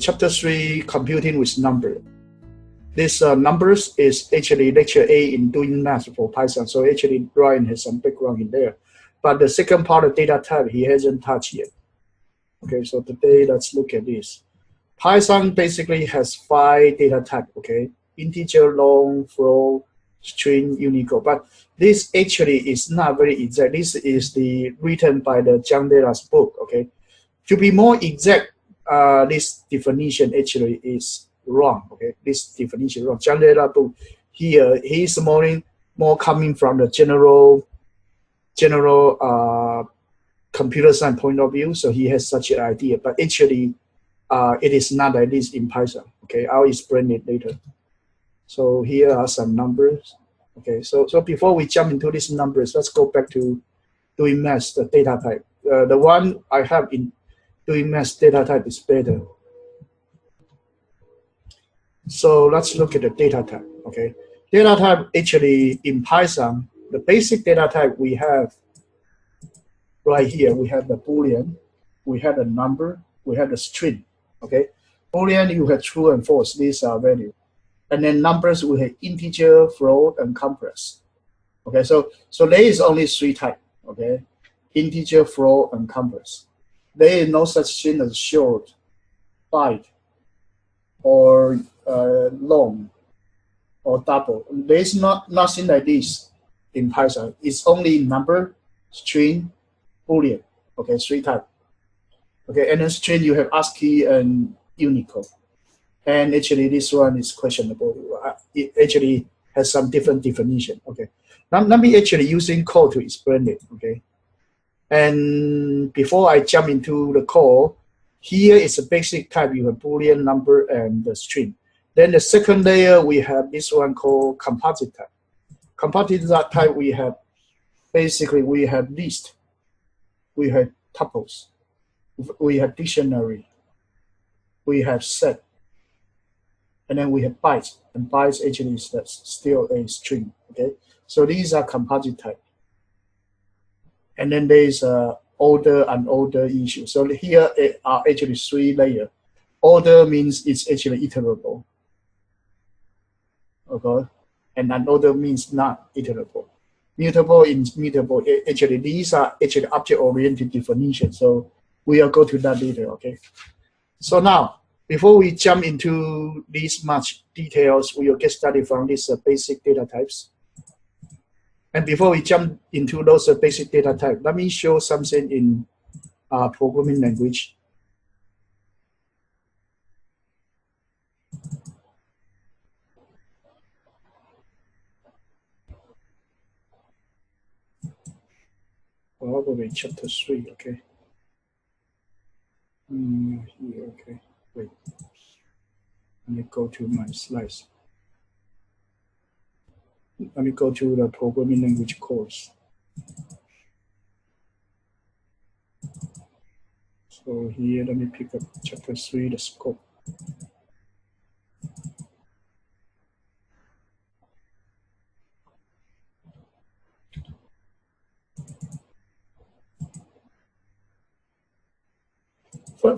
chapter 3, computing with number. This numbers is actually lecture A in doing math for Python. So actually Ryan has some background in there. But the second part of data type, he hasn't touched yet. Okay, so today let's look at this. Python basically has 5 data types, okay? Integer, long, float, string, Unicode. But this actually is not very exact. This is written by the John Dela's book, okay? To be more exact, this definition actually is wrong, okay? This definition is wrong. John Dela book here, he's more coming from the general computer science point of view, so he has such an idea. But actually, it is not like this in Python. Okay, I'll explain it later. So here are some numbers. Okay, so before we jump into these numbers, let's go back to doing math, the data type. The one I have in doing math data type is better. So let's look at the data type. Okay, data type actually in Python, the basic data type we have right here. We have the Boolean, we have the number, we have the string. Okay, Boolean you have true and false. These are value, and then numbers we have integer, float, and complex. Okay, so there is only 3 types. Okay, integer, float, and complex. There is no such thing as short, byte, or long, or double. There is nothing like this in Python. It's only number, string, Boolean. Okay, 3 types. Okay, and then string you have ASCII and Unicode. And actually this one is questionable. It actually has some different definition. Okay, now let me actually using code to explain it. Okay, and before I jump into the code, here is a basic type. You have Boolean, number, and the string. Then the second layer we have this one called composite type. Composite type we have basically we have list, we have tuples, we have dictionary, we have set, and then we have bytes. And bytes actually is still a string. Okay, so these are composite type. And then there is order and order issue. So here are actually 3 layers. Order means it's actually iterable. Okay, and unorder means not iterable. Mutable is mutable. Actually, these are actually object-oriented definition. So we will go to that later. Okay. So now, before we jump into these much details, we will get started from these basic data types. And before we jump into those basic data types, let me show something in programming language. All the way chapter 3, okay. Here, okay. Wait. Let me go to my slides. Let me go to the programming language course. So here, let me pick up chapter 3, the scope.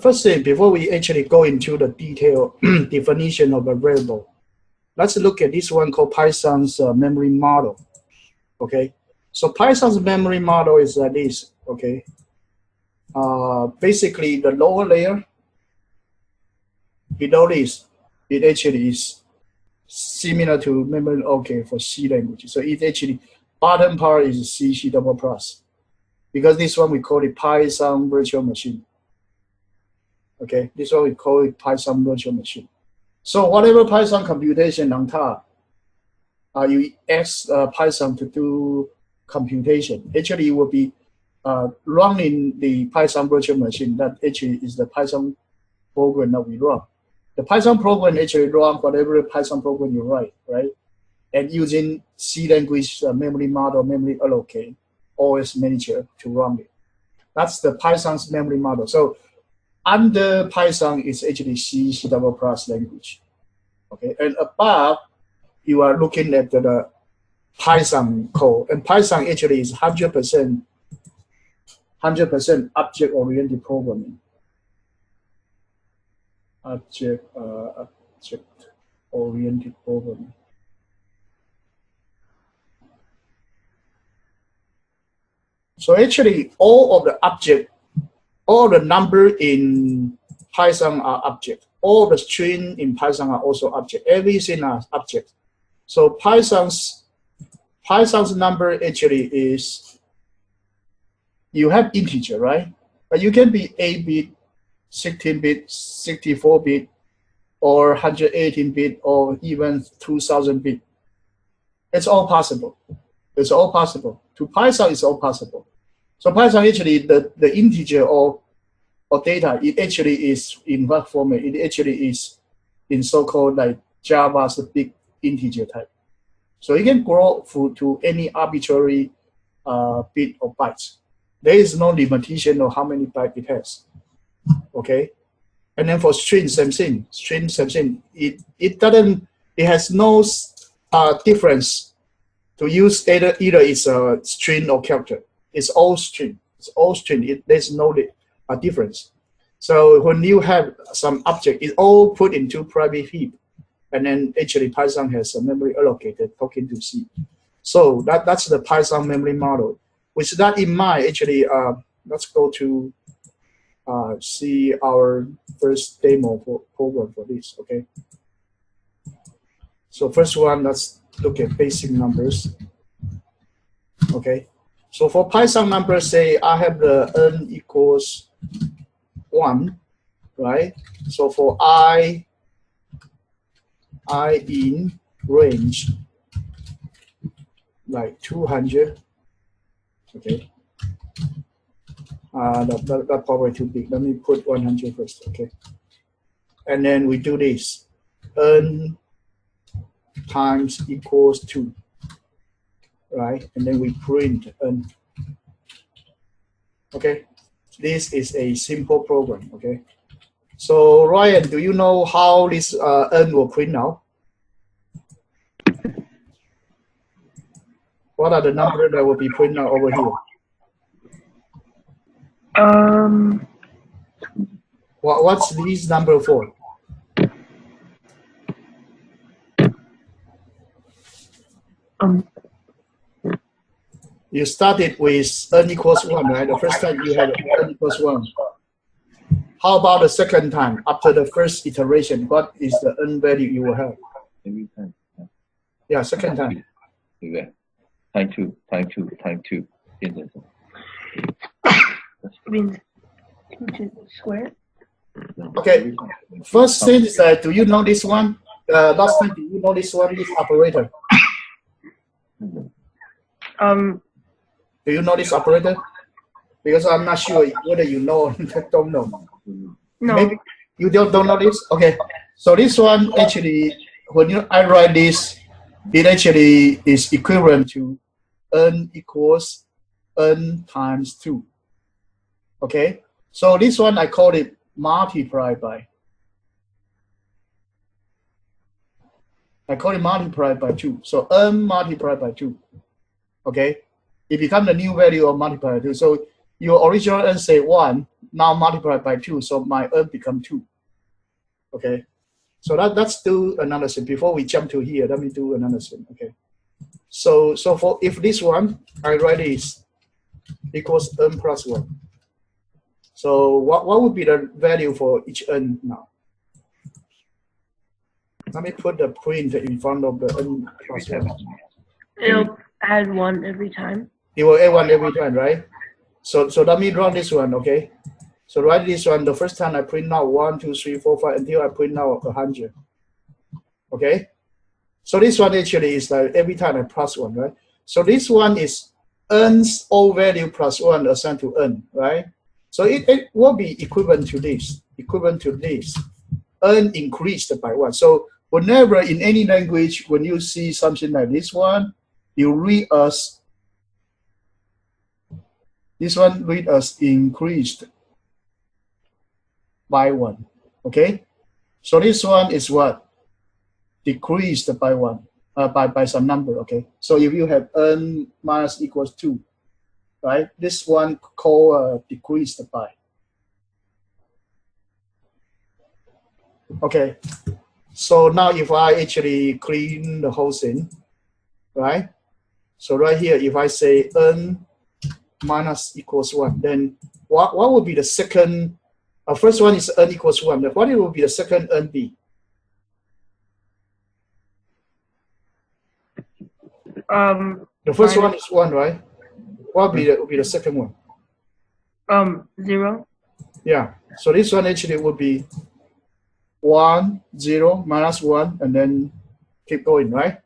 First thing, before we actually go into the detailed definition of a variable, let's look at this one called Python's memory model. Okay, so Python's memory model is like this. Okay, basically the lower layer below this, it actually is similar to memory. Okay, for C language, so it actually bottom part is C double plus, because this one we call it Python virtual machine. Okay, this one we call it Python virtual machine. So whatever Python computation on top, you ask Python to do computation. Actually, it will be running the Python virtual machine. That actually is the Python program that we run. The Python program actually run whatever Python program you write, right? And using C language memory model, memory allocate, OS manager to run it. That's the Python's memory model. So under Python is actually C double plus language. Okay, and above you are looking at the Python code, and Python actually is 100% object-oriented programming. object-oriented programming. So actually, all the number in Python are object. All the string in Python are also object. Everything are object. So Python's number actually is, you have integer, right? But you can be 8-bit, 16-bit, 64-bit, or 118-bit, or even 2000-bit. It's all possible. It's all possible. To Python, it's all possible. So Python actually, the integer or data, it actually is in what format? It actually is in so-called like Java's big integer type. So you can grow to any arbitrary bit or bytes. There is no limitation of how many bytes it has. Okay, and then for string, same thing. String, same thing. It has no difference to use either it's a string or character. It's all string. It's all string. There's no difference. So when you have some object, it's all put into private heap, and then actually Python has a memory allocated talking to C. So that's the Python memory model. With that in mind, actually, let's go to see our first demo program for this. Okay. So first one, let's look at basic numbers. Okay. So for Python numbers, say I have the n equals 1, right? So for I in range like 200. Okay. That's probably too big. Let me put 100 first. Okay. And then we do this. N times equals 2. Right? And then we print n. Okay. This is a simple program. Okay. So Ryan, do you know how this n will print now? What are the numbers that will be printed out over here? What's this number for? You started with n equals 1, right? The first time you had n equals 1. How about the second time? After the first iteration, what is the n value you will have? Every time. Yeah, second time. Okay. Time 2. Means 2 squared. Okay. First thing is that, do you know this one? Last time, do you know this one? This operator. Do you know this operator? Because I'm not sure whether you know or don't know. No. Maybe you don't know this? Okay. So this one actually, when I write this, it actually is equivalent to n equals n times 2. Okay. So this one I call it multiplied by. I call it multiplied by 2. So n multiplied by 2. Okay. It becomes the new value of multiplied by 2. So your original n say 1, now multiplied by 2. So my n become 2. Okay. So let's do another thing. Before we jump to here, let me do another thing. Okay. So for if this one, I write this equals n plus 1. So what would be the value for each n now? Let me put the print in front of the n plus 1. It'll add 1 every time. It will add 1 every time, right? So let me run this one, okay? So write this one. The first time I print out 1, 2, 3, 4, 5 until I print out 100. Okay? So this one actually is like every time I plus 1, right? So this one is n's O value plus 1 assigned to n, right? So it will be equivalent to this. N increased by 1. So whenever in any language, when you see something like this one, you read as this one read as increased by 1. Okay? So this one is what? Decreased by 1. By some number, okay? So if you have n minus equals 2, right? This one called decreased by. Okay. So now if I actually clean the whole thing, right? So right here, if I say n minus equals 1, then what would be the second? First one is n equals 1. What will be the second n be? The first one is 1, right? What will be the second one? 0. Yeah. So this one actually would be 1, 0, minus 1, and then keep going, right?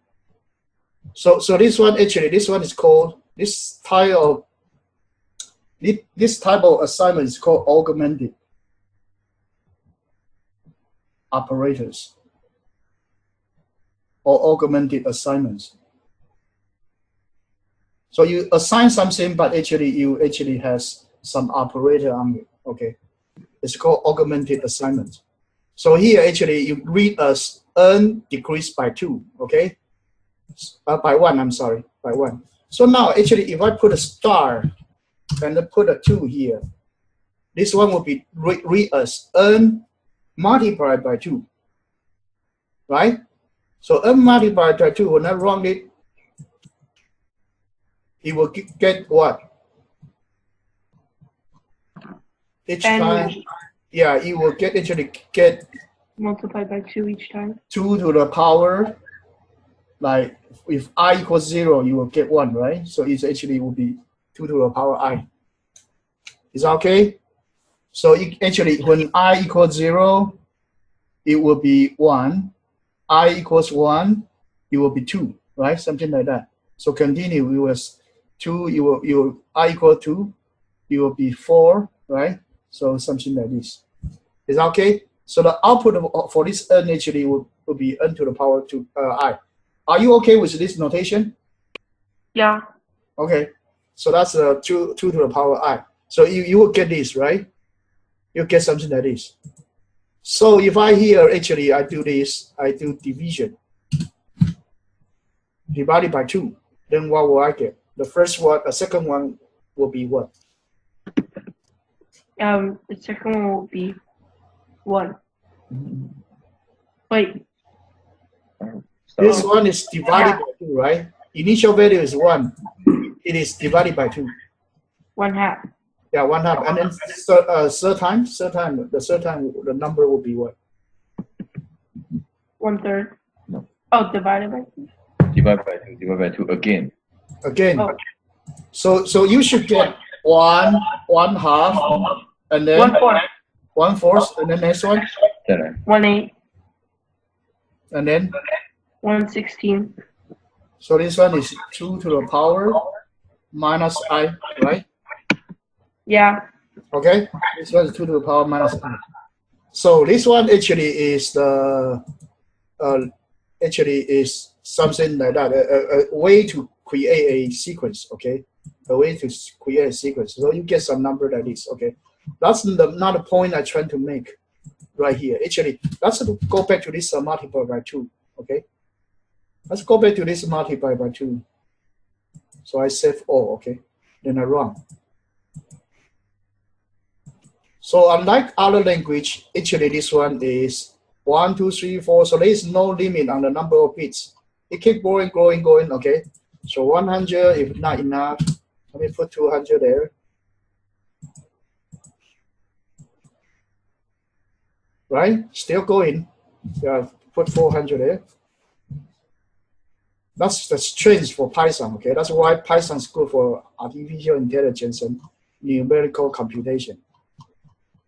So this one actually, this one is called, this type of assignment is called augmented operators or augmented assignments. So you assign something, but actually you actually has some operator on it. Okay, it's called augmented assignment. So here actually you read as n decreased by 2. Okay, by 1. I'm sorry, by 1. So now actually if I put a star and then put a 2 here, this one will be read as n multiplied by 2, right? So n multiplied by 2, when I run it, it will get what? Each time, yeah, it will actually get multiplied by 2 each time. 2 to the power, like if I equals 0, you will get 1, right? So it actually will be 2 to the power I. Is that okay? So it actually, when I equals 0, it will be 1. I equals 1, it will be 2, right? Something like that. So continue, it was 2, you I equal 2, it will be 4, right? So something like this. Is that okay? So the output for this n actually will be n to the power 2 I. Are you okay with this notation? Yeah. Okay. So that's 2 to the power I. So you will get this, right? You get something like this. So if I here actually I do this, I do division divided by 2, then what will I get? The first one, the second one will be what? The second one will be 1. Wait. This one is divided by 2, right? Initial value is 1. It is divided by 2. 1/2. Yeah, 1/2. And then third time, the number will be what? 1/3. No. Oh, divided by 2. Divide by 2 again. Again. Oh. So you should get 1/2, and then 1/4. 1/4, and then next one, 1/8. and then 1/16. so this one is 2 to the power minus I, right? Yeah. Okay, this one is 2 to the power minus I. So this one actually is the actually is something like that, a way to create a sequence. Okay, a way to create a sequence. So you get some number like this. Okay, that's not the point I'm trying to make right here. Actually, let's go back to this multiply by 2. Okay, let's go back to this multiply by 2. So I save all. Okay, then I run. So unlike other language, actually this one is 1, 2, 3, 4. So there is no limit on the number of bits. It keeps growing. Okay. So 100, if not enough, let me put 200 there. Right? Still going. Yeah, put 400 there. That's the strength for Python. Okay, that's why Python is good for artificial intelligence and numerical computation.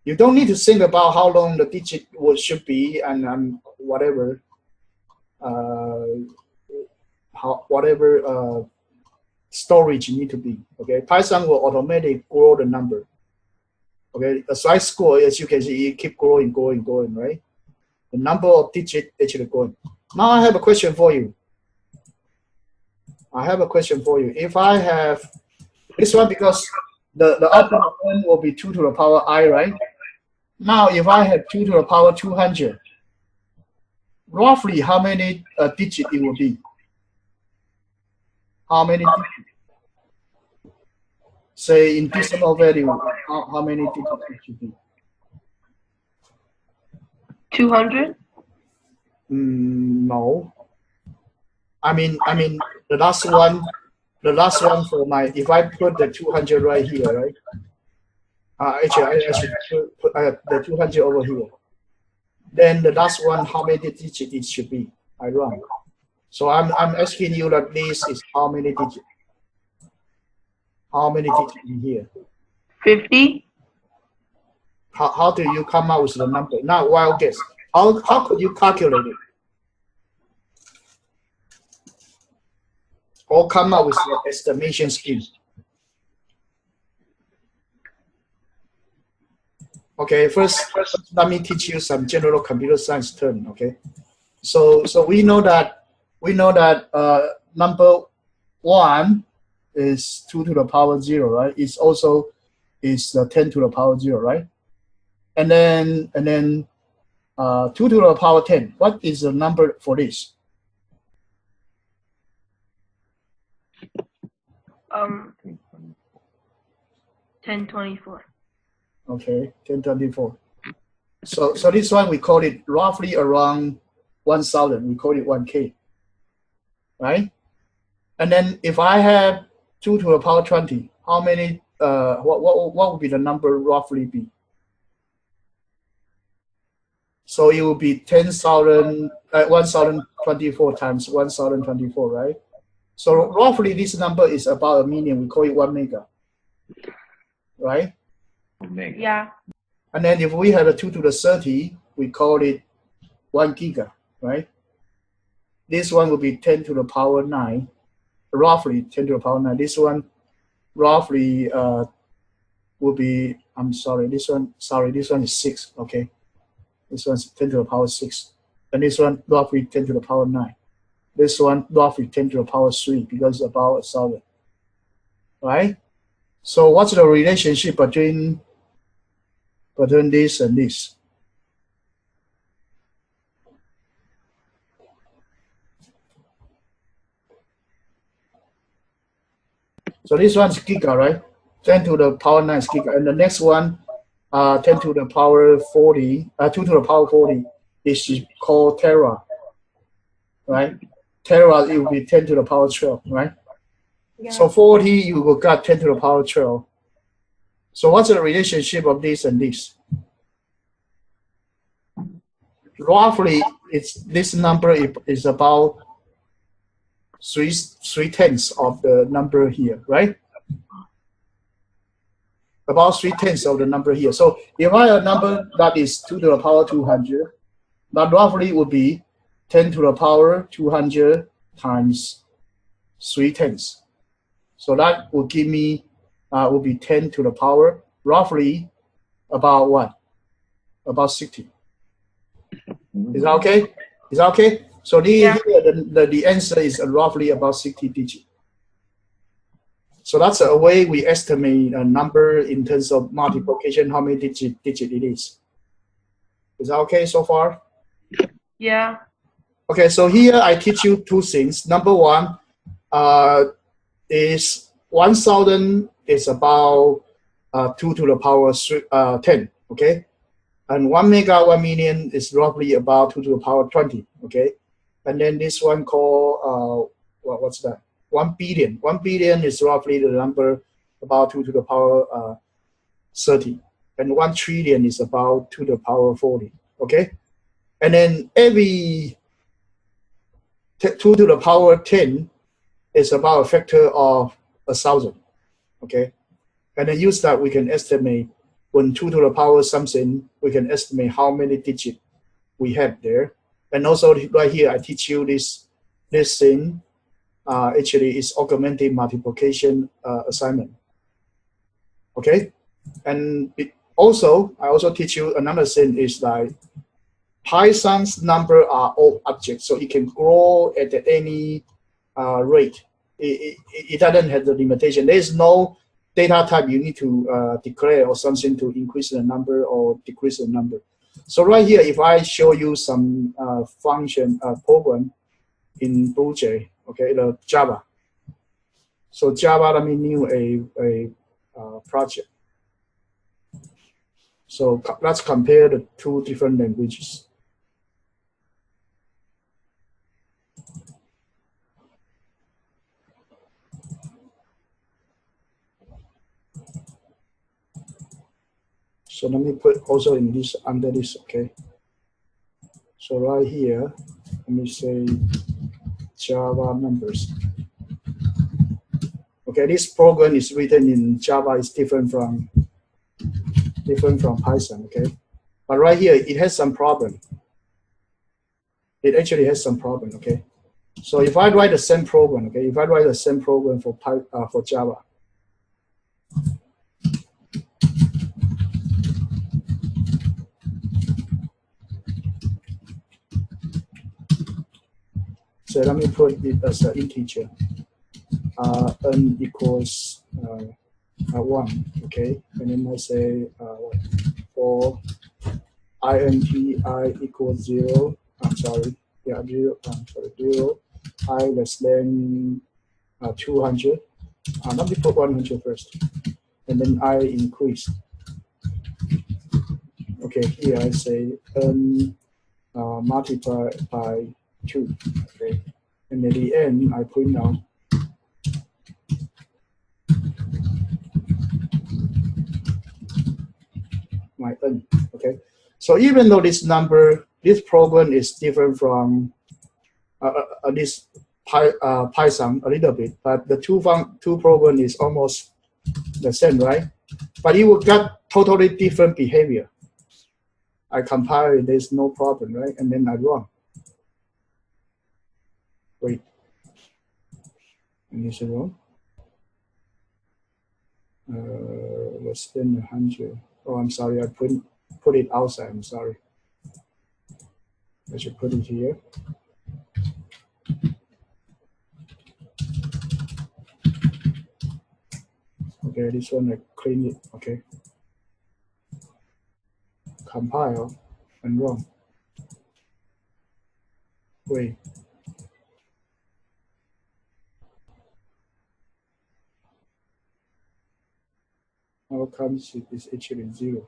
You don't need to think about how long the digit should be and whatever, storage need to be. Okay, Python will automatically grow the number. Okay, as I score, as you can see, it keep growing, right? The number of digits actually going. Now I have a question for you. If I have this one, because the output of n will be 2 to the power I, right? Now, if I have 2 to the power 200, roughly how many digits it will be? How many digits? Say in decimal value, how many digits it should be? 200? No. I mean the last one for my, if I put the 200 right here, right? Actually, I should put the 200 over here. Then the last one, how many digits it should be? I run. So I'm asking you that this is how many digits? How many digits in here? 50? How do you come out with the number? Now, wild guess. How could you calculate it? Or come up with the estimation scheme? Okay, first let me teach you some general computer science term. Okay, so we know that number 1 is 2 to the power 0, right? It's also is 10 to the power 0, right? And then 2 to the power 10. What is the number for this? 1024. Okay, 1024. So this one we call it roughly around 1,000. We call it 1K, right? And then if I have 2 to the power 20, how many? What would be the number roughly be? So it will be 10,000, 1,024 times 1,024, right? So roughly this number is about a million. We call it 1 mega, right? Yeah. And then if we have a 2 to the 30, we call it 1 giga, right? This one will be 10 to the power 9, roughly 10 to the power 9. This one roughly will be, I'm sorry, this one is 6, okay? This one's 10 to the power 6. And this one roughly 10 to the power 9. This one roughly 10 to the power 3 because it's about 1,000, right? So what's the relationship between this and this? So this one's giga, right? 10 to the power 9 is giga. And the next one, 10 to the power 40, 2 to the power 40 is called tera, right? Tera, it will be 10 to the power 12, right? Yeah. So 40, you will got 10 to the power 12. So what's the relationship of this and this? Roughly, this number is about 3/10 of the number here, right? About 3/10 of the number here. So if I have a number that is 2 to the power 200, that roughly would be 10 to the power 200 times 3/10. So that will give me, will be 10 to the power, roughly about what? About 60. Is that okay? Is that okay? So the answer is roughly about 60 digits. So that's a way we estimate a number in terms of multiplication, how many digit it is. Is that okay so far? Yeah. Okay, so here I teach you two things. Number one is 1,000 is about 2 to the power 10, okay? And 1 mega, 1 million is roughly about 2 to the power 20, okay? And then this one called, what's that? 1 billion. 1 billion is roughly the number about 2 to the power 30. And 1 trillion is about 2 to the power 40, okay? And then every 2 to the power 10 is about a factor of 1,000, okay? And then use that, we can estimate when 2 to the power something, we can estimate how many digits we have there. And also right here, I teach you this thing. Actually, it's augmented multiplication assignment. Okay, and I also teach you another thing is like Python's number are all objects, so it can grow at any rate. It doesn't have the limitation. There is no data type you need to declare or something to increase the number or decrease the number. So right here, if I show you some function program in BlueJ, okay, the Java. So Java, let me new a project. So let's compare the two different languages. So let me put also in this under this, okay? So right here, let me say Java numbers. Okay, this program is written in Java. It's different from Python. Okay, but right here it has some problem. It actually has some problem. Okay, so if I write the same program, okay, if I write the same program for Java. So let me put it as an integer. N equals 1, okay, and then I say for int I equals 0. I'm sorry, yeah, 0. I'm sorry, 0. I less than 200. Let me put 100 first, and then I increase. Okay, here I say n multiply by 2. Okay, and at the end I print out my n. Okay, so even though this program is different from this Python a little bit, but the two program is almost the same, right? But it will get totally different behavior. I compile it, there's no problem, right? And then I run. Wait, and it's wrong. Less than 100. Oh, I'm sorry, I put it outside. I'm sorry. I should put it here. Okay, this one I clean it. Okay. Compile and run. Wait. How comes it is actually 0?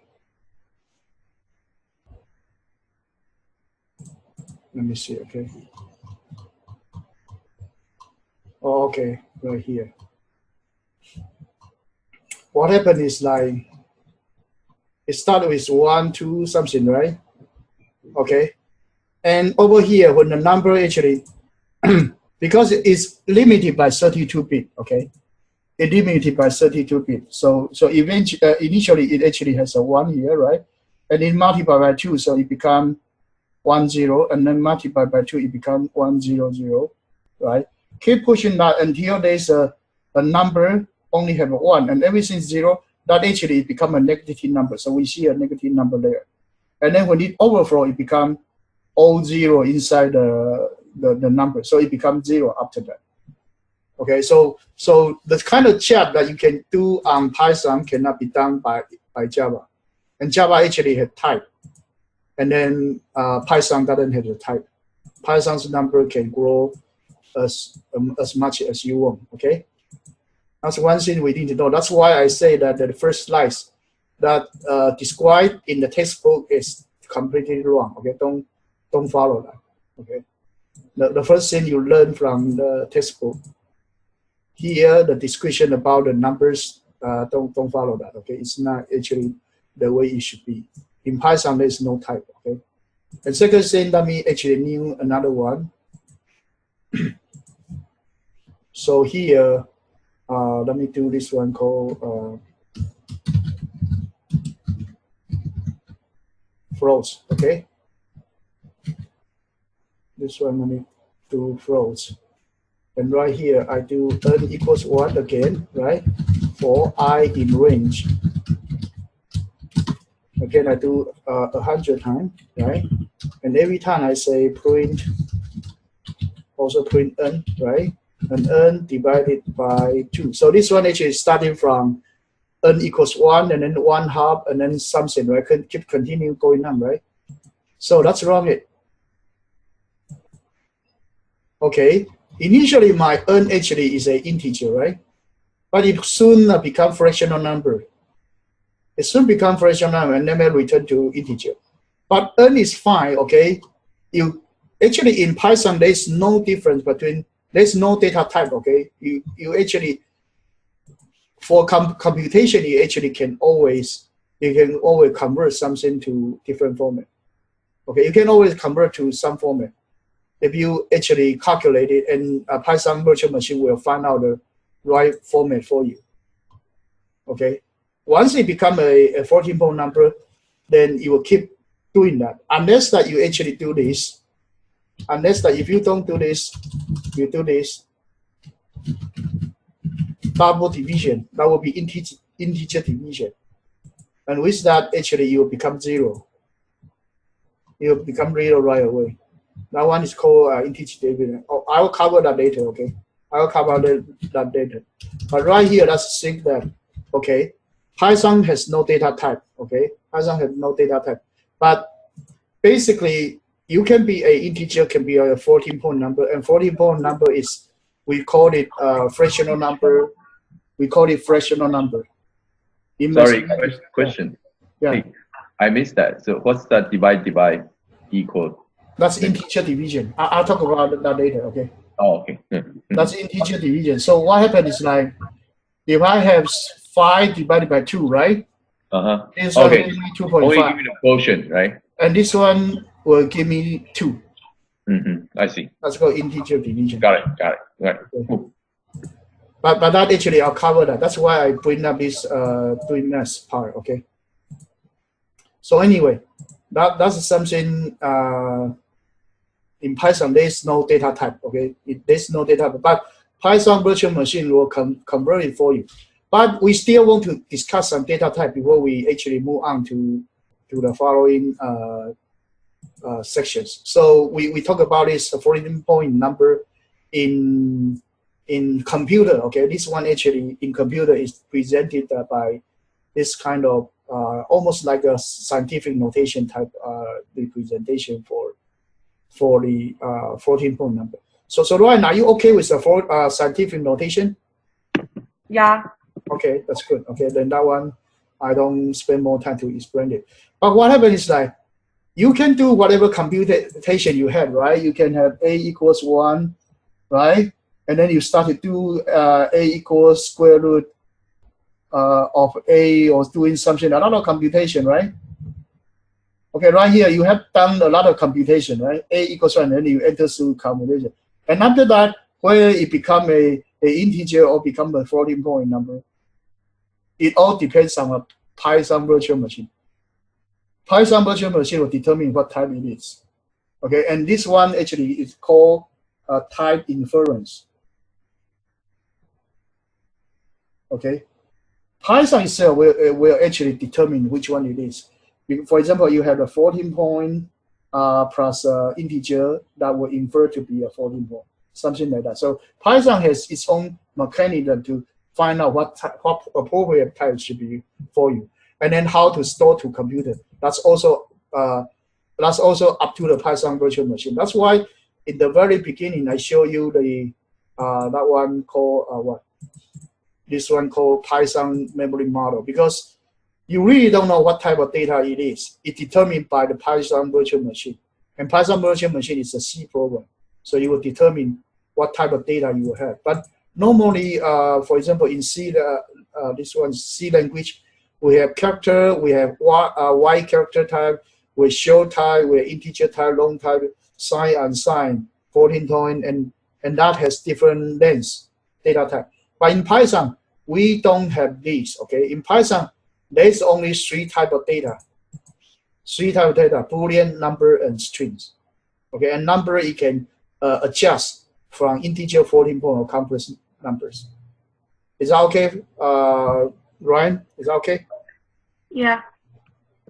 Let me see, okay. Oh, okay, right here. What happened is like, it started with 1, 2, something, right? Okay. And over here, when the number actually, because it's limited by 32-bit, okay? It limited by 32-bit. So eventually, initially, it actually has a 1 here, right? And then multiply by 2, so it becomes 1, 0, and then multiply by 2, it becomes 1, 0, 0, right? Keep pushing that until there's a number only have a 1, and everything 0, that actually become a negative number. So we see a negative number there. And then when it overflow, it becomes all 0 inside the number. So it becomes 0 after that. Okay, so the kind of chat that you can do on Python cannot be done by Java. And Java actually had type. And then Python doesn't have the type. Python's number can grow as much as you want, okay? That's one thing we need to know. That's why I say that the first slides that described in the textbook is completely wrong, okay? Don't follow that, okay? The first thing you learn from the textbook, here the description about the numbers, don't follow that, okay? It's not actually the way it should be. In Python, there is no type, okay? And second thing, let me actually new another one. So here, let me do this one called floats, okay? This one, let me do floats. And right here, I do n equals 1 again, right? For I in range. Again, I do 100 times, right? And every time I say print, also print n, right? And n divided by 2. So this one actually is starting from n equals 1, and then 1/2, and then something, right? Can keep continue going on, right? So that's wrong. Okay. Initially, my n actually is an integer, right? But it soon become fractional number. It soon become fractional number and then may return to integer. But n is fine, okay? You actually in Python there's no difference between, there's no data type, okay? You actually for computation you actually can always you can always convert something to different format. Okay, you can always convert to some format. If you actually calculate it, and a Python virtual machine will find out the right format for you. Okay, once it become a 14-point number, then you will keep doing that, unless that you actually do this. Unless that if you don't do this, you do this double division, that will be integer division, and with that actually you will become 0. You will become 0 right away. That one is called integer division. Oh, I will cover that later. Okay, I will cover that later. But right here, let's think that okay, Python has no data type. Okay, Python has no data type, but basically you can be a integer, can be a 14-point number, and 14-point number is, we call it fractional number. We call it fractional number. Sorry, question. Yeah. Hey, I missed that. So what's that divide equal? That's integer division. I'll talk about that later. Okay. Oh, okay. That's integer division. So what happens is like, if I have 5 divided by 2, right? This one Okay. will give me 2.5. Only give me the quotient, right? And this one will give me 2. I see. That's called integer division. Got it. Right. Okay. But that actually I'll cover that. That's why I bring up this doing math part. Okay. So anyway, that's something in Python. There's no data type. Okay, there's no data type, but Python virtual machine will convert it for you. But we still want to discuss some data type before we actually move on to the following sections. So we talk about this 14-point number in computer. Okay, this one actually in computer is presented by this kind of almost like a scientific notation type representation for the 14-point number. So Ryan, are you okay with the scientific notation? Yeah. Okay, that's good. Okay, then that one I don't spend more time to explain it. But what happens is like, you can do whatever computation you had, right? You can have a equals 1, right? And then you start to do a equals square root of a, or doing something, a lot of computation, right? Okay, right here you have done a lot of computation, right? A equals 1, and then you enter through computation. And after that, whether it become a integer or become a 14-point number, it all depends on a Python virtual machine. Python virtual machine will determine what type it is. Okay, and this one actually is called type inference. Okay, Python itself will actually determine which one it is. For example, you have a 14-point plus integer that will infer to be a 14-point, something like that. So Python has its own mechanism to find out what appropriate type should be for you, and then how to store to computer. That's also up to the Python virtual machine. That's why in the very beginning I show you the that one called what? This one called Python memory model, because you really don't know what type of data it is. It's determined by the Python virtual machine, and Python virtual machine is a C program, so you will determine what type of data you will have. But normally, for example, in C, this one C language, we have character, we have Y character type, we show type, we have integer type, long type, sign, unsigned, 14-point, and that has different lengths data type. But in Python, we don't have these. Okay, in Python, there's only 3 type of data. 3 type of data: Boolean, number, and strings. Okay, and number it can adjust from integer, 14-point, or complex numbers. Is that okay, Ryan? Is that okay? Yeah.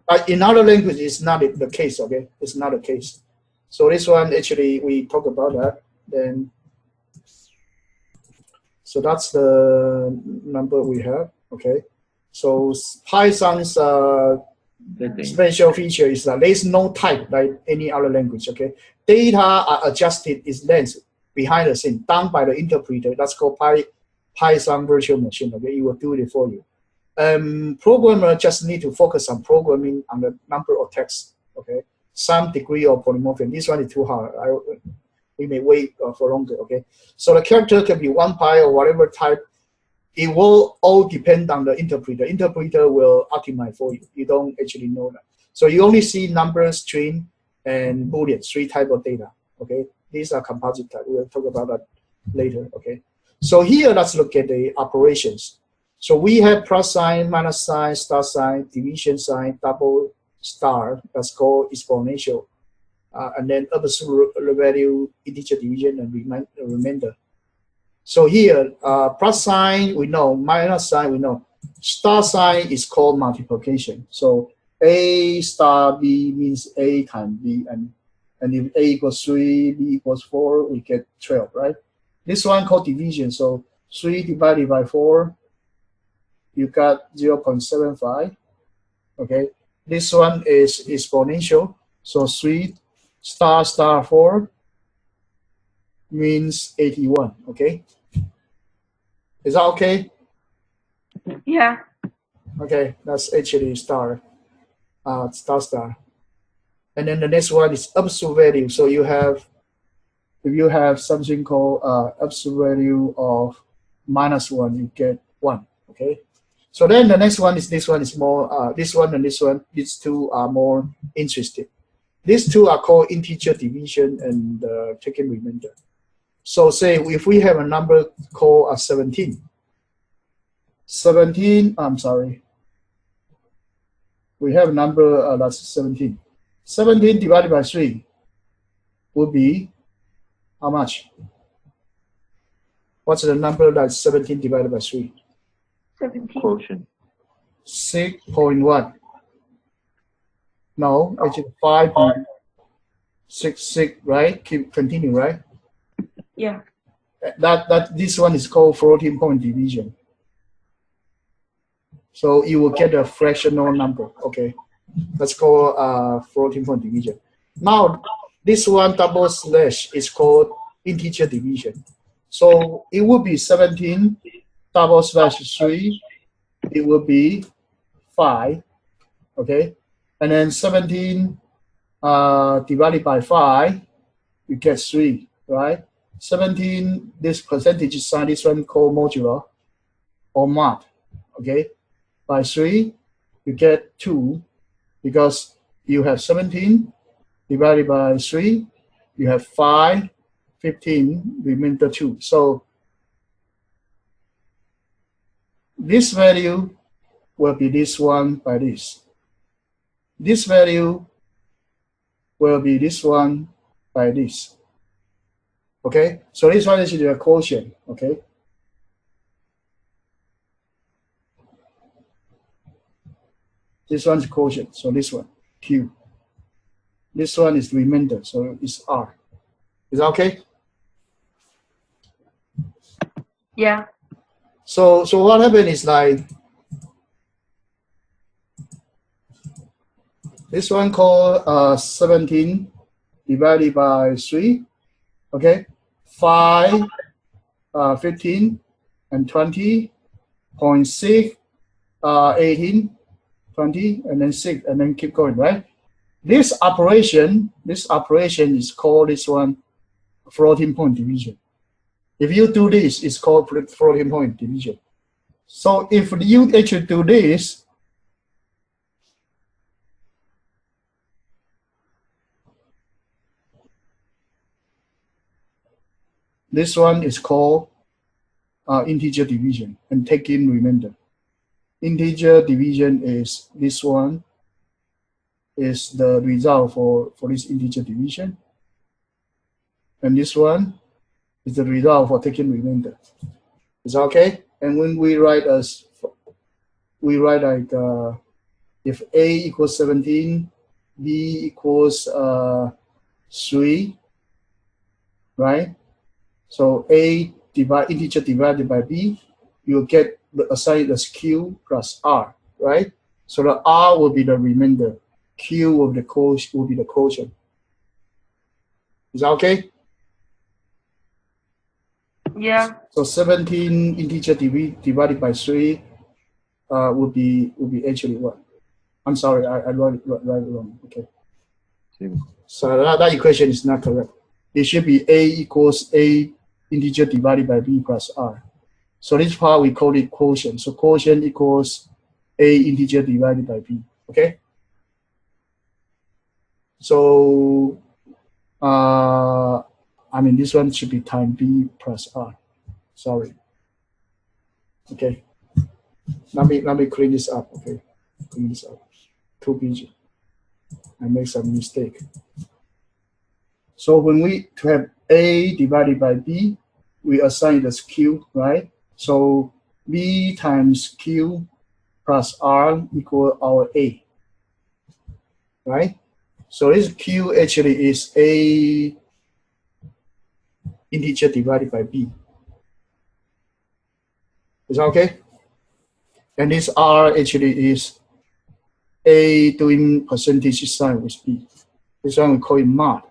But in other languages, it's not the case. Okay, it's not the case. So this one actually we talk about that. Then, so that's the number we have. Okay, so Python's special feature is that there's no type like any other language. Okay, data are adjusted its length behind the scene, done by the interpreter. That's called Python virtual machine. Okay, it will do it for you. Programmer just need to focus on programming on the number of text. Okay, some degree of polymorphism. This one is too hard. We may wait for longer. Okay, so the character can be 1 byte or whatever type it will all depend on the interpreter. Interpreter will optimize for you. You don't actually know that. So you only see number, string, and Boolean, 3 type of data. Okay, these are composite type. We'll talk about that later. Okay, so here let's look at the operations. So we have plus sign, minus sign, star sign, division sign, double star. That's called exponential, and then absolute value, integer division, and remainder. So here, plus sign we know, minus sign we know, star sign is called multiplication. So A star B means A times B, and if A equals 3, B equals 4, we get 12, right? This one called division. So 3 divided by 4, you got 0.75. Okay, this one is exponential. So 3 star star 4 means 81. Okay, is that okay? Yeah. Okay, that's actually star, star. And then the next one is absolute value. So you have, if you have something called absolute value of -1, you get 1. Okay. So then the next one is, this one is more, this one and this one, these two are more interesting. These two are called integer division and taken remainder. So say if we have a number called 17, I'm sorry, we have a number that's 17. 17 divided by 3 would be how much? What's the number that's 17 divided by 3? 17. Quotient. 6.1. No, actually 5.66, right? Continue, right? Yeah. This one is called floating point division. So you will get a fractional number. Okay, that's called floating point division. Now this one double slash is called integer division. So it will be 17 double slash 3. It will be 5. Okay, and then 17 divided by 5, you get 3, right? 17, this percentage sign, this one called modulo or mod. Okay, by 3, you get 2, because you have 17 divided by 3, you have 5, 15, remainder 2. So this value will be this one by this. This value will be this one by this. Okay, so this one is the quotient. Okay, this one's quotient, so this one Q. This one is remainder, so it's R. Is that okay? Yeah. So what happened is like this one called 17 divided by 3. Okay, 5, 15, and 20, 0.6, 18, 20, and then 6, and then keep going, right? This operation is called this one floating point division. If you do this, it's called floating point division. So if you actually do this, this one is called integer division and take in remainder. Integer division is this one, is the result for this integer division. And this one is the result for taking remainder. Is that okay? And when we write like if A equals 17, B equals 3, right? So A integer divided by B, you get assigned as Q plus R, right? So the R will be the remainder, Q will be the quotient. Is that okay? Yeah. So 17 integer divided by 3 would be actually what? I'm sorry, I wrote it wrong. Okay. So that equation is not correct. It should be A equals A integer divided by B plus R. So this part we call it quotient. So quotient equals A integer divided by B. Okay. So I mean this one should be time B plus R. Sorry. Okay. Let me clean this up. Okay. Clean this up. Too busy. I make some mistake. So when we have A divided by B, we assign it as Q, right? So B times Q plus R equal our A, right? So this Q actually is A integer divided by B. Is that okay? And this R actually is A doing percentage sign with B. This one we call it mod.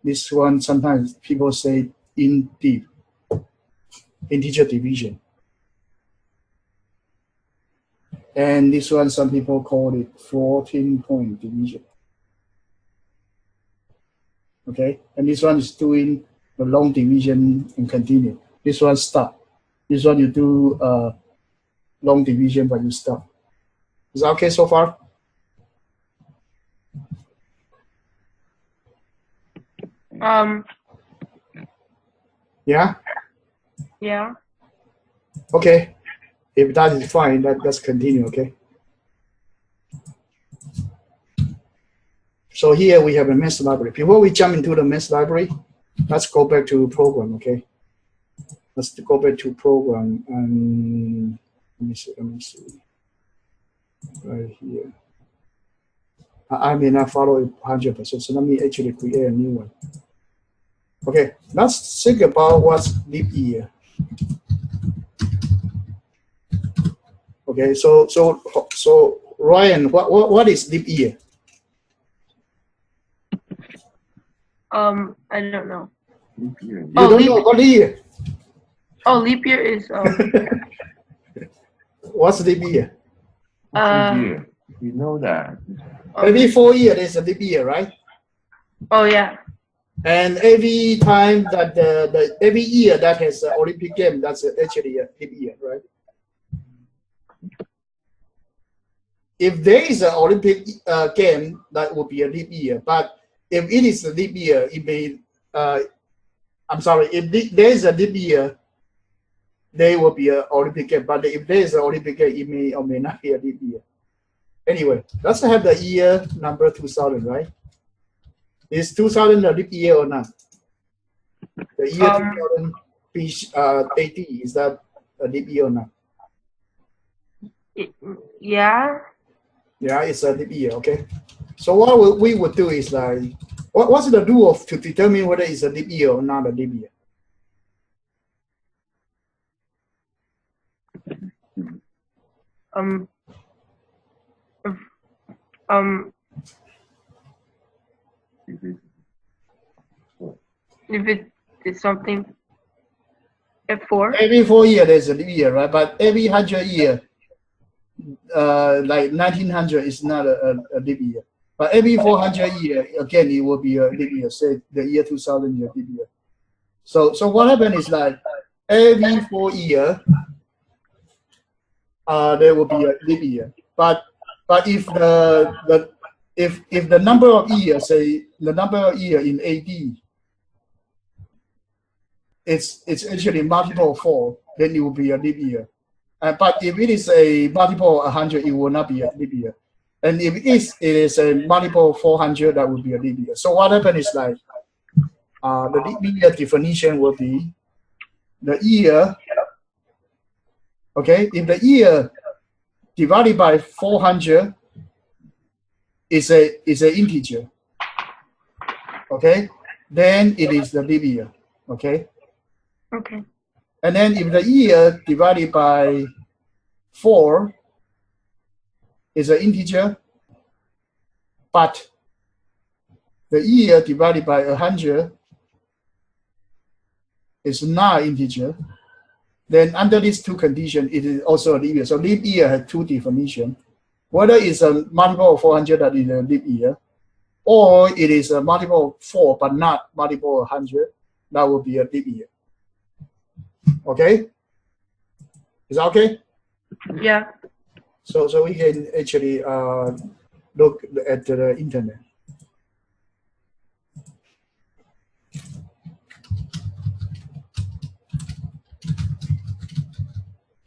This one sometimes people say integer division. And this one some people call it floating point division. Okay, and this one is doing the long division and continue. This one stop. This one you do long division but you stop. Is that okay so far? Yeah? Yeah. Okay. If that is fine, let's continue, okay? So here we have a math library. Before we jump into the math library, let's go back to program, okay? Let's go back to program and let me see. Right here. I may not follow it 100%, so let me actually create a new one. Okay, let's think about what's leap year. Okay, so Ryan, what is leap year? I don't know. Leap year. You Oh, don't leap- know what year? Oh, leap year is What's leap year? Leap year. You know that. Every 4 years there's a leap year, right? Oh yeah. And every time that every year that has an Olympic game, that's actually a leap year, right? If there is an Olympic game, that would be a leap year. But if it is a leap year, it may. I'm sorry. If there is a leap year, there will be an Olympic game. But if there is an Olympic game, it may or may not be a leap year. Anyway, let's have the year number 2000, right? Is 2000 a leap year or not? The year 2000 AD, is that a leap year or not? Yeah. Yeah, it's a leap year, okay? So what we would do is like, what's the rule to determine whether it's a leap year or not a leap year? If it is something F4. Every 4 years there's a leap year, right? But every 100 year, like 1900 is not a leap year. But every 400 year, again, it will be a leap year. Say the year 2000 is a leap year. So what happened is like every 4 year, there will be a leap year. But if the number of years, say the number of year in AD, it's actually multiple of 4, then it will be a leap year. But if it is a multiple of 100, it will not be a leap year. And if it is a multiple of 400, that would be a leap year. So what happened is like the leap year definition will be the year. Okay, if the year divided by 400 is an integer, okay, then it is the leap year. Okay. Okay. And then if the year divided by 4 is an integer, but the year divided by 100 is not integer, then under these two conditions, it is also a leap year. So leap year has two definitions. Whether it's a multiple of 400 that is a leap year, or it is a multiple of 4 but not multiple of 100, that would be a leap year. Okay, is that okay? Yeah. So we can actually look at the internet.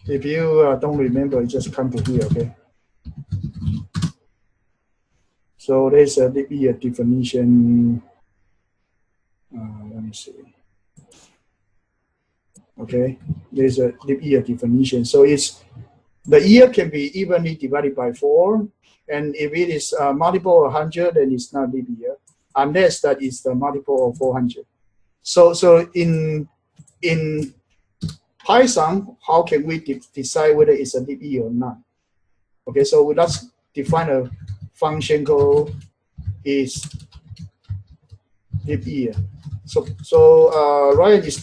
If you don't remember, just come to here, okay? So there's a leap year definition. Let me see. Okay, there's a leap year definition. So it's the year can be evenly divided by 4, and if it is multiple of 100, then it's not leap year, unless that is the multiple of 400. So in Python, how can we decide whether it's a leap year or not? Okay, so let's define a function called is leap year. So Ryan is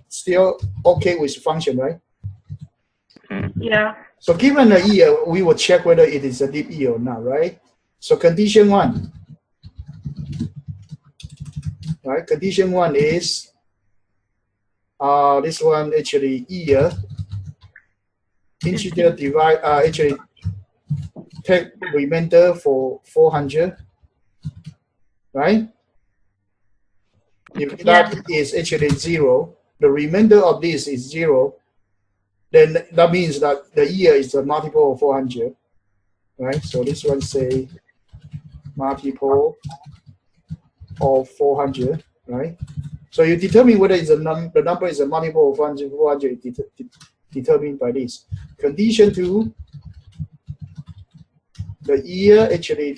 still okay with function, right? Yeah. So given a year, we will check whether it is a leap year or not, right? So condition 1, right? Condition 1 is this one actually year integer divide actually take remainder for 400, right? If that is actually 0, the remainder of this is 0, then that means that the year is a multiple of 400, right? So this one say multiple of 400, right? So you determine whether it's the number is a multiple of 400 determined by this. Condition 2, the year actually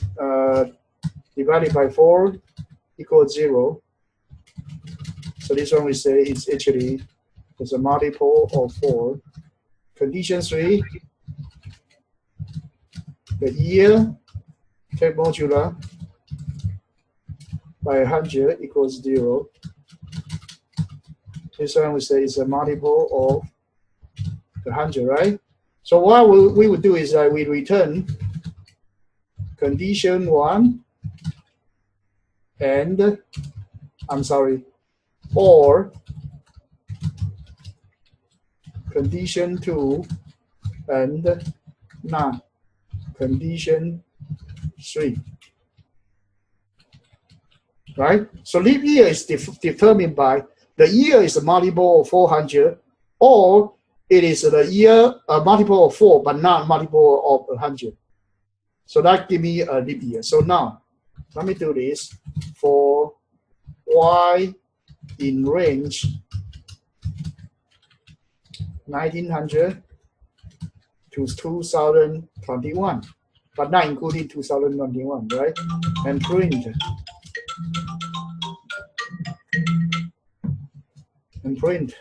divided by 4 equals 0. So this one we say it's actually is a multiple of 4. Condition 3, the year take modular by 100 equals 0. This one we say is a multiple of the 100, right? So what we would do is that we return condition 1 and or condition 2 and not condition 3, right? So leap year is determined by the year is a multiple of 400, or it is the year a multiple of 4 but not multiple of 100. So that give me a leap year. So now let me do this for y in range 1900 to 2021, but not including 2021, right? And print. And print.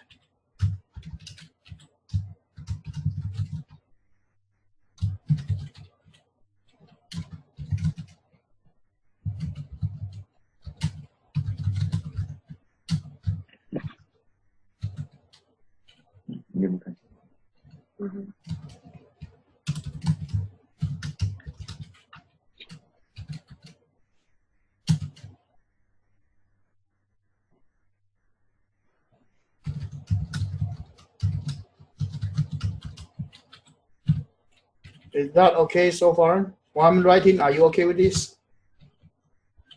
Is that okay so far? What I'm writing, are you okay with this?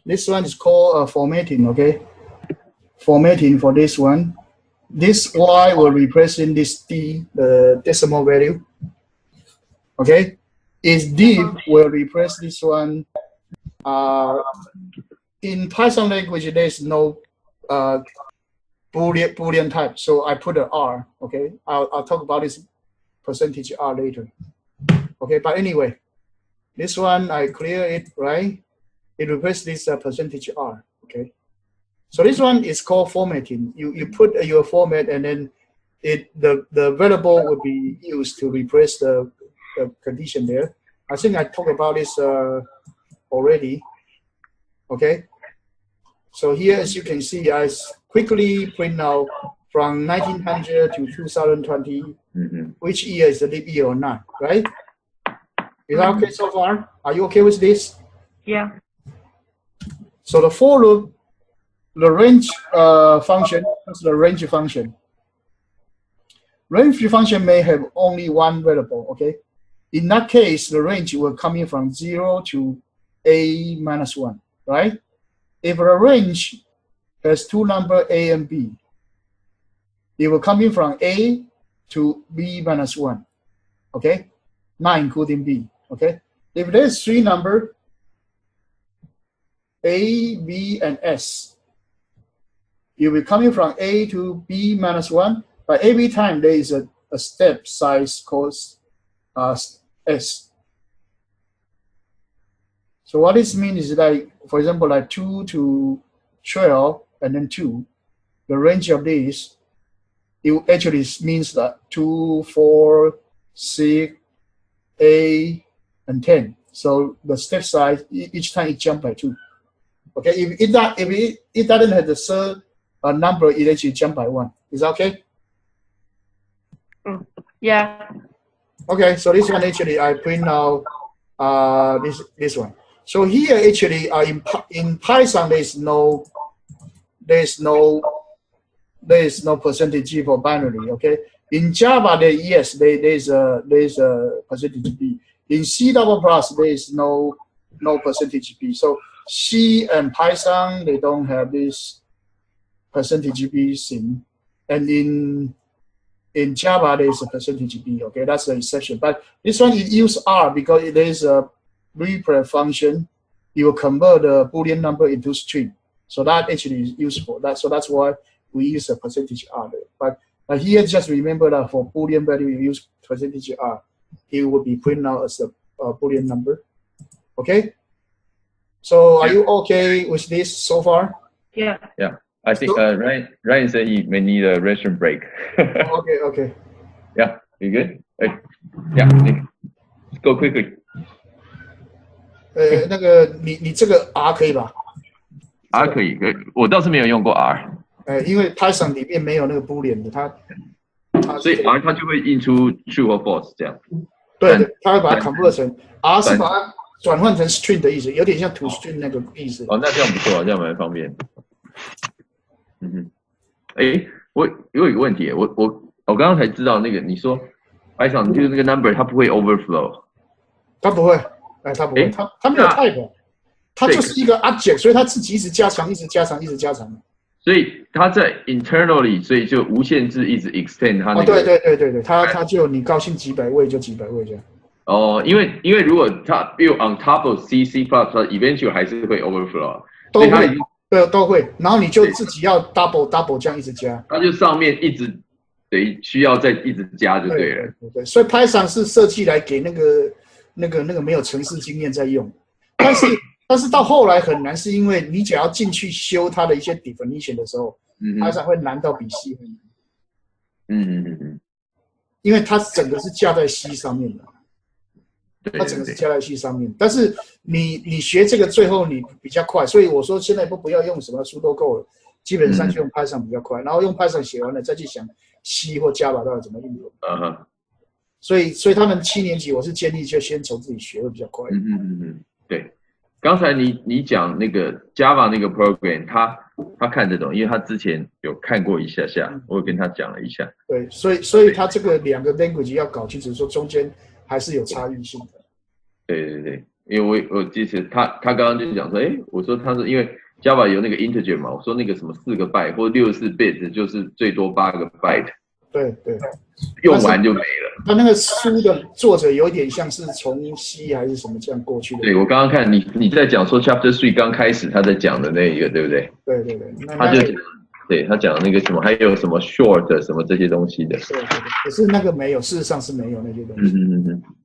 This one is called formatting, okay? Formatting for this one. This y will represent this d, the decimal value. Okay? Is div will replace this one. In Python language, there's no Boolean type, so I put an R. Okay, I'll talk about this percentage R later. Okay, but anyway, this one I clear it, right? It replaces this percentage R. Okay, so this one is called formatting. You put your format, and then the variable will be used to replace the condition there. I think I talked about this already. Okay, so here as you can see, I quickly print now from 1900 to 2020, which year is the leap year or not, right? Is that okay so far? Are you okay with this? Yeah. So the for loop, the range function is the range function. range function may have only one variable, okay? In that case, the range will come in from 0 to a minus 1, right? If the range has two numbers a and b, it will come in from a to b minus 1, okay? Not including b, okay? If there's three numbers, a, b, and s, it will come in from a to b minus 1, but every time there is a step size called s. So what this means is like, for example, like 2 to 12 and then 2, the range of these, it actually means that 2, 4, 6, 8, and 10. So the step size, each time it jumps by 2. Okay, if it doesn't have the third number, it actually jump by 1. Is that okay? Yeah. Okay, so this one actually I print out this one. So here actually in Python there is no percentage G for binary. Okay, in Java there is a percentage B. In C++ there is no percentage B. So C and Python they don't have this percentage B thing, and in Java there is a percentage B. Okay, that's the exception. But this one it use R because there is a replay function. It will convert the Boolean number into string. So that actually is useful. So that's why we use a percentage R there. But here just remember that for Boolean value you use percentage R, it will be printed out as a Boolean number. Okay. So are you okay with this so far? Yeah. Yeah. I think Ryan said he may need a restroom break. Okay. Yeah, you good? Yeah, go quickly. 那个你这个 R 可以吧 R 可以，我倒是没有用过 R。因为 Python 里面没有那个 Boolean 的，它所以 R 它就会印出 true or false 这样。对，它会把它 convert 成 R 是把它转换成 string 的意思，有点像 to string 那个意思。哦，那这样不错，这样蛮方便。我有一个问题，我刚刚才知道那个你说 Python 就是那个 number 它不会 overflow。它不会，它不会，它没有 type， 它就是一个 object， 所以它自己一直加长。所以它在 internally， 所以就无限制一直 extend 它那个。对，它就你高兴几百位就几百位这样。哦，因为如果它 build on top of C++，eventually 还是会 overflow。都会，对，都会。然后你就自己要 double 这样一直加。它就上面一直等于需要再一直加就对了。对，所以 Python 是设计来给那个没有程式经验在用，但是到后来很难，是因为你只要进去修它的一些 definition 的时候，Python 会难到比 C 很难。因为它整个是架在 C 上面的。它整个是加在C上面，但是你学这个最后你比较快，所以我说现在不要用什么 pseudocode了，基本上就用 Python 比较快，然后用 Python 写完了再去想 C 或 Java 到底怎么应用。所以他们7年级我是建议就先从自己学会比较快。对，刚才你讲那个 Java 那个 program， 他看得懂，因为他之前有看过一下，我有跟他讲了一下。对，所以他这个2个 language 要搞清楚，说中间还是有差异性的。对，因为我记得他刚刚就讲说，我说他是因为 Java 有那个 integer 嘛，我说那个什么4个 byte 或64 bit 就是最多8个 byte。对，用完就没了。他那个书的作者有点像是从 C 还是什么这样过去的。对，我刚刚看你在讲说 Chapter 3刚开始他在讲的那一个，对不对？对，他就对他讲那个什么，还有什么 short 什么这些东西的。对，可是那个没有，事实上是没有那些东西。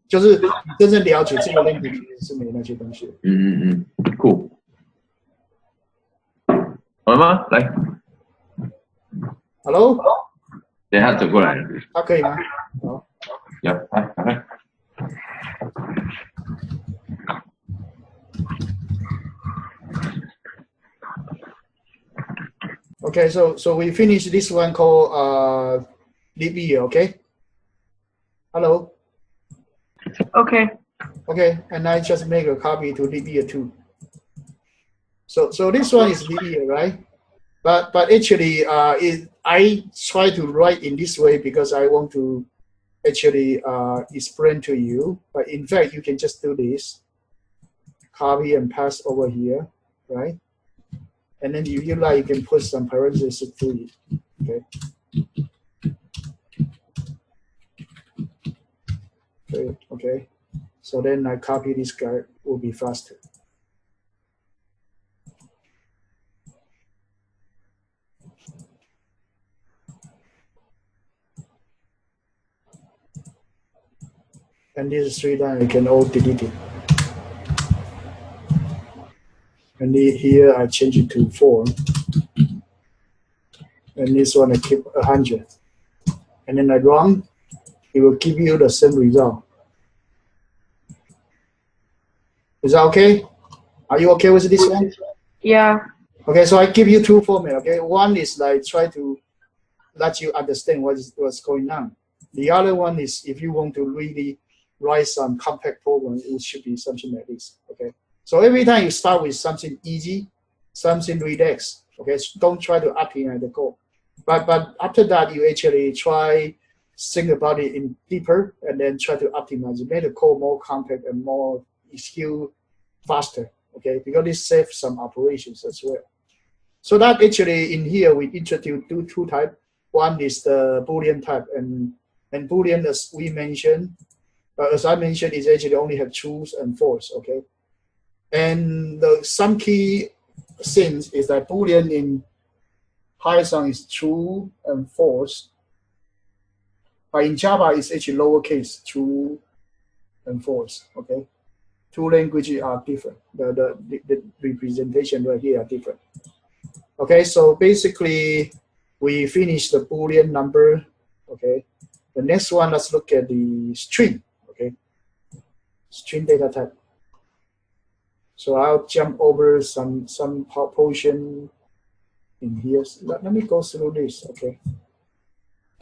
就是你真正了解这个 language 是没有那些东西。酷。好了吗？来 ，Hello。等一下走过来了。他可以吗？好。来。Okay, so we finish this one called leap year. Okay. Hello. Okay. Okay, and I just make a copy to leap year 2. So this one is leap year, right? But actually I try to write in this way because I want to actually explain to you. But in fact, you can just do this, copy and paste over here, right? And then if you like, you can put some parentheses to it. Okay. Okay. So then I copy this guy, will be faster. And this is 3 times, you can all delete it. And here I change it to 4. And this one I keep 100. And then I run, it will give you the same result. Is that okay? Are you okay with this one? Yeah. Okay, so I give you 2 formats. Okay, one is like try to let you understand what's going on. The other one is if you want to really write some compact program, it should be something like this. Okay, so every time you start with something easy, something relaxed. Okay, so don't try to optimize the code. But after that, you actually try think about it in deeper and then try to optimize it, make the code more compact and more skill faster. Okay, because it saves some operations as well. So that actually in here we introduce two types. One is the Boolean type, and Boolean, as we mentioned, as I mentioned, is actually only have true and false. Okay, and some key things is that Boolean in Python is true and false, but in Java it's actually lowercase true and false. Okay, 2 languages are different. The representation right here are different. Okay, so basically we finished the Boolean number. Okay, the next one, let's look at the string. Okay, string data type. So I'll jump over some portion in here. Let me go through this. Okay,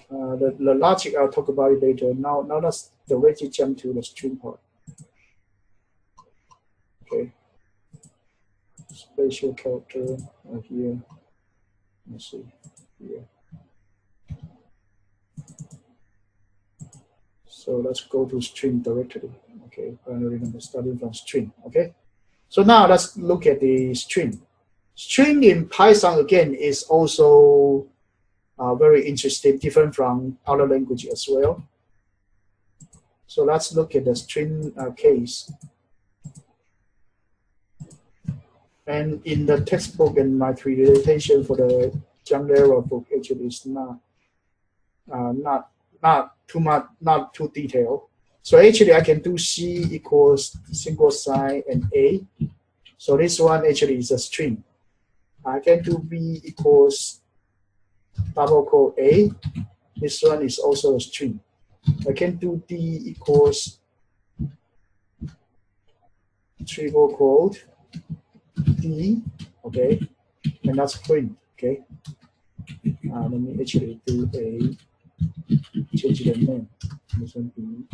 the logic I'll talk about it later. Now let's directly jump to the string part. Okay, special character right here. Let's see here. So let's go to string directly. Okay, primary number starting from string. Okay, so now let's look at the string. String in Python again is also very interesting, different from other language as well. So let's look at the string case. And in the textbook and my presentation for the Jungle book, actually is not too much, not too detailed. So actually I can do C equals single sign and A. So this one actually is a string. I can do B equals double quote A. This one is also a string. I can do D equals triple quote D. Okay, and that's print. Okay, let me actually do a change the name. This one B.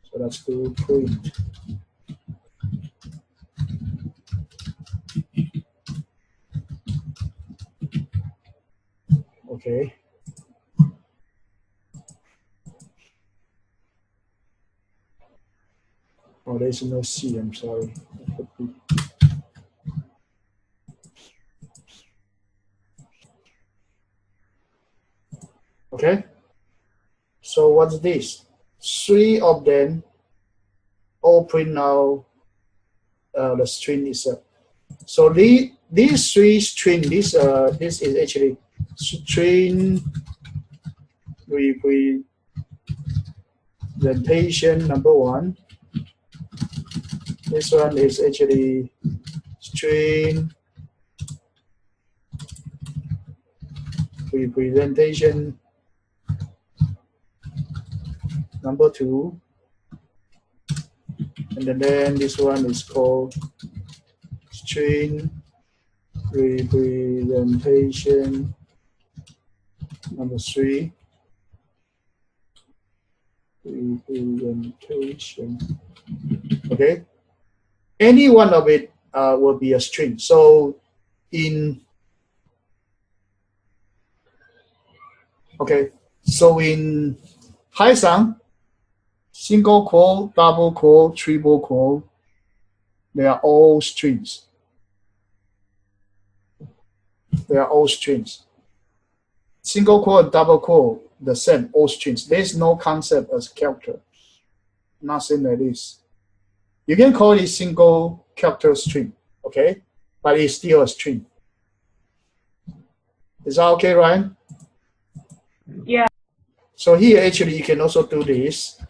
So let's do print. Okay. Oh, there's no C, I'm sorry. Okay. So what's this? 3 of them all print now the string itself. So these 3 string, this is actually string representation number 1. This one is actually string representation number 2. And then this one is called string representation number 3. Representation. Okay. Any one of it will be a string. So in Okay, so in Python, single quote, double quote, triple quote, they are all strings. They are all strings. Single quote, double quote, the same, all strings. There's no concept as character. Nothing like this. You can call it single character string, okay? But it's still a string. Is that okay, Ryan? Yeah. So here, actually, you can also do this.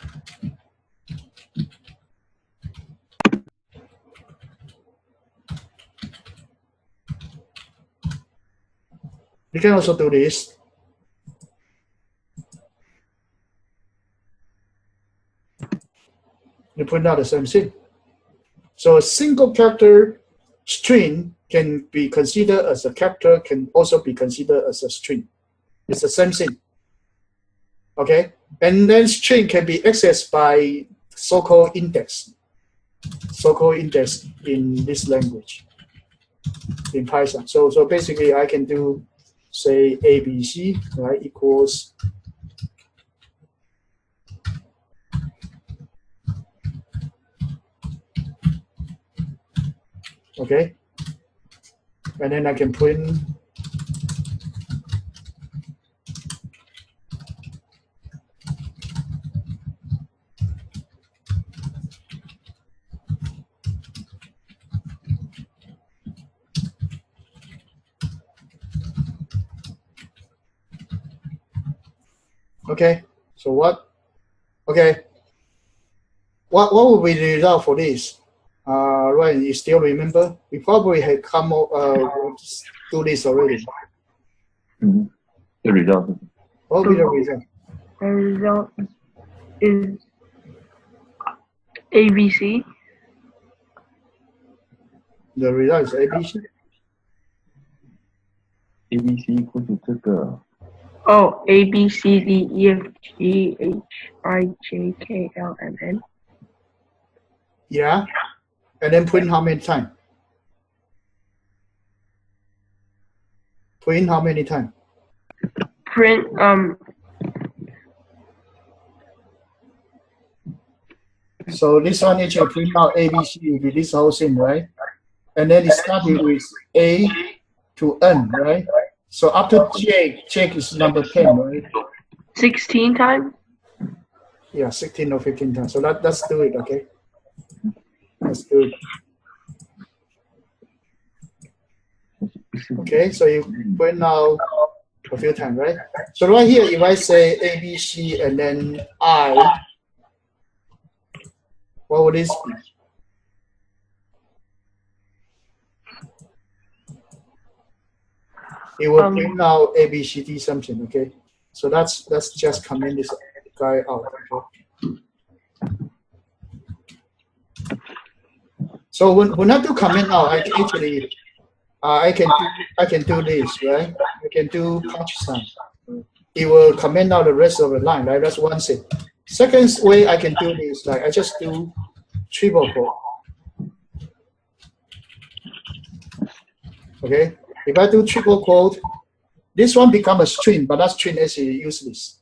You can also do this. You print out the same thing. So a single character string can be considered as a character, can also be considered as a string. It's the same thing. Okay? And then string can be accessed by so-called index. So-called index in this language, in Python. So basically I can do, say, ABC, right, equals okay, and then I can print okay. So what? Okay. What will be the result for this? Ryan, you still remember? We probably had come do this already. Mm-hmm. The result. What will be the result? The result is ABC. The result is ABC. ABC equal to 这个 Oh, A B C D E F G H I J K L M N. Yeah. And then print how many times? Print how many times? Print So this one actually print out ABC with this whole thing, right? And then it started with A to N, right? So after J is number 10, right? 16 times. Yeah, 16 or 15 times. So let's do it, okay? Let's do it. Okay, so you print out a few times, right? So right here, if I say A, B, C, and then I, what would this be? It will print out A, B, C, D something, okay? So let's just comment this guy out, okay? So when I do comment out, I can actually I can do this, right? I can do punch sign. It will comment out the rest of the line, right? That's one thing. Second way I can do this, like I just do triple quote. Okay, if I do triple quote, this one become a string, but that string is useless.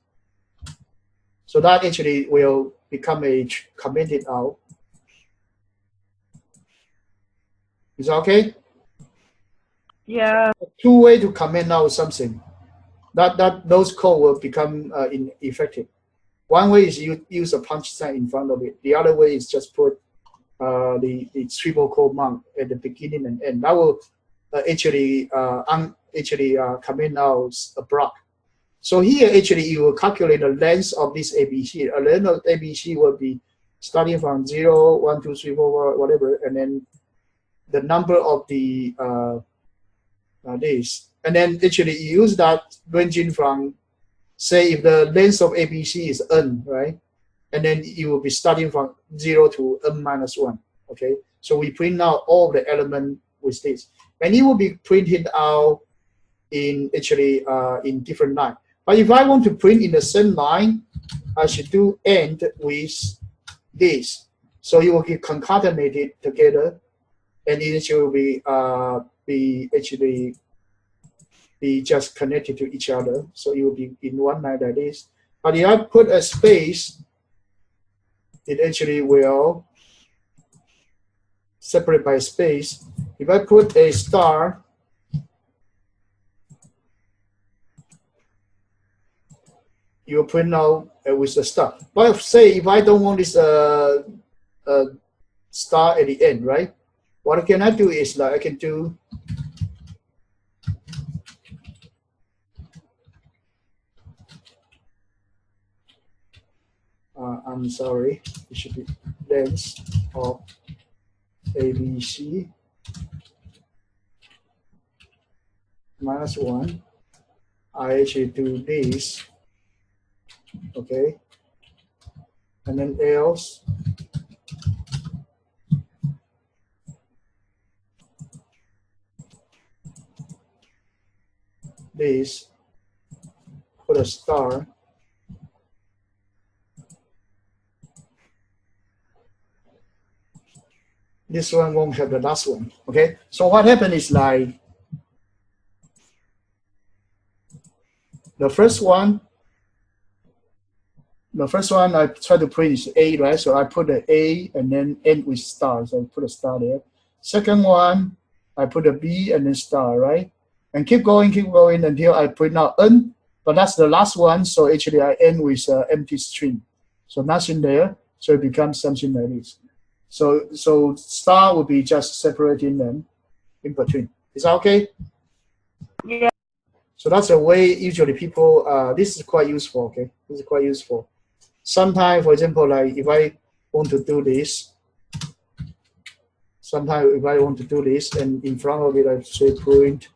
So that actually will become a commented out. Is that okay? Yeah. Two way to comment out something. That those code will become ineffective. One way is you use a punch sign in front of it. The other way is just put the triple quote mark at the beginning and end. That will actually comment out a block. So here actually you will calculate the length of this ABC. A length of ABC will be starting from 0, 1, 2, 3, 4, whatever, and then the number of the this. And then actually you use that ranging from, say, if the length of ABC is n, right? And then you will be starting from 0 to n minus 1, okay? So we print out all the element with this. And it will be printed out in actually in different line. But if I want to print in the same line, I should do AND with this. So it will be concatenated together, and it will be actually be just connected to each other. So it will be in one line like this. But if I put a space, it actually will separate by space. If I put a star, you will print out with a star. But say if I don't want this star at the end, right? What can I do is like I can do I'm sorry, it should be length of ABC -1. I actually do this, okay, and then else this, put a star. This one won't have the last one, okay? So what happened is like the first one I try to print is A, right? So I put the A and then end with star. So I put a star there. Second one, I put a B and then star, right? And keep going until I print out N. But that's the last one. So actually I end with an empty string. So nothing there. So it becomes something like this. So star will be just separating them in between. Is that okay? Yeah. So that's a way usually people, this is quite useful, okay? This is quite useful. Sometimes, for example, like if I want to do this, and in front of it, I say print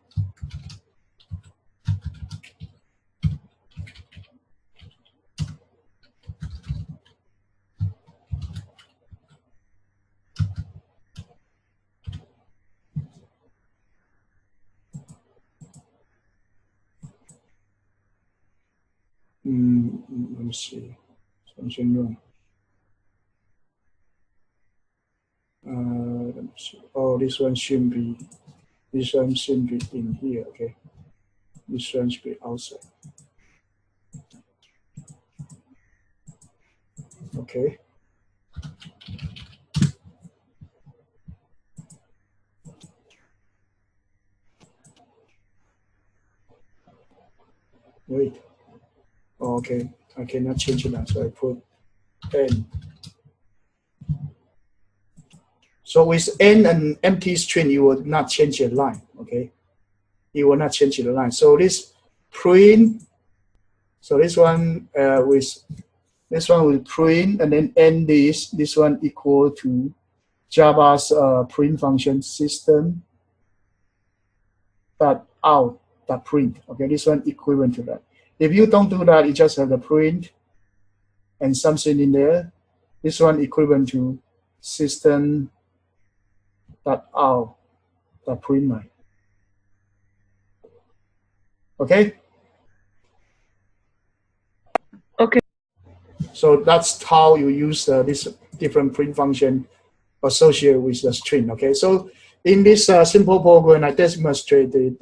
let me see. Something wrong. Let me see. Oh, this one shouldn't be in here, okay? This one should be outside. Okay. Wait. Oh, okay. I cannot change it now, so I put N. So with N and empty string, you will not change the line, okay? You will not change the line. So this print, so this one will print and then end this one equal to Java's print function system dot out dot print. Okay, this one equivalent to that. If you don't do that, you just have the print and something in there. This one equivalent to system dot out dot print line. Okay. Okay. So that's how you use this different print function associated with the string. Okay. So in this simple program, I demonstrated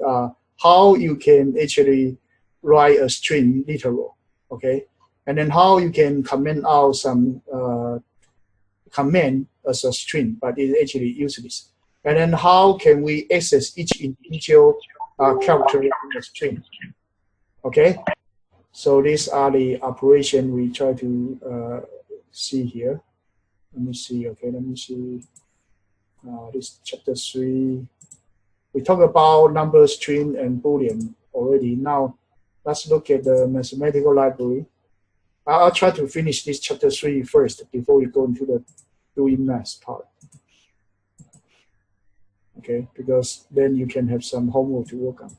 how you can actually write a string literal. Okay. And then how you can comment out some command as a string, but it actually useless. And then how can we access each individual character in the string? Okay. So these are the operation we try to see here. Let me see. Okay, let me see. This chapter 3. We talk about number, string, and boolean already. Now let's look at the mathematical library. I'll try to finish this chapter 3 first before we go into the doing math part. Okay, because then you can have some homework to work on.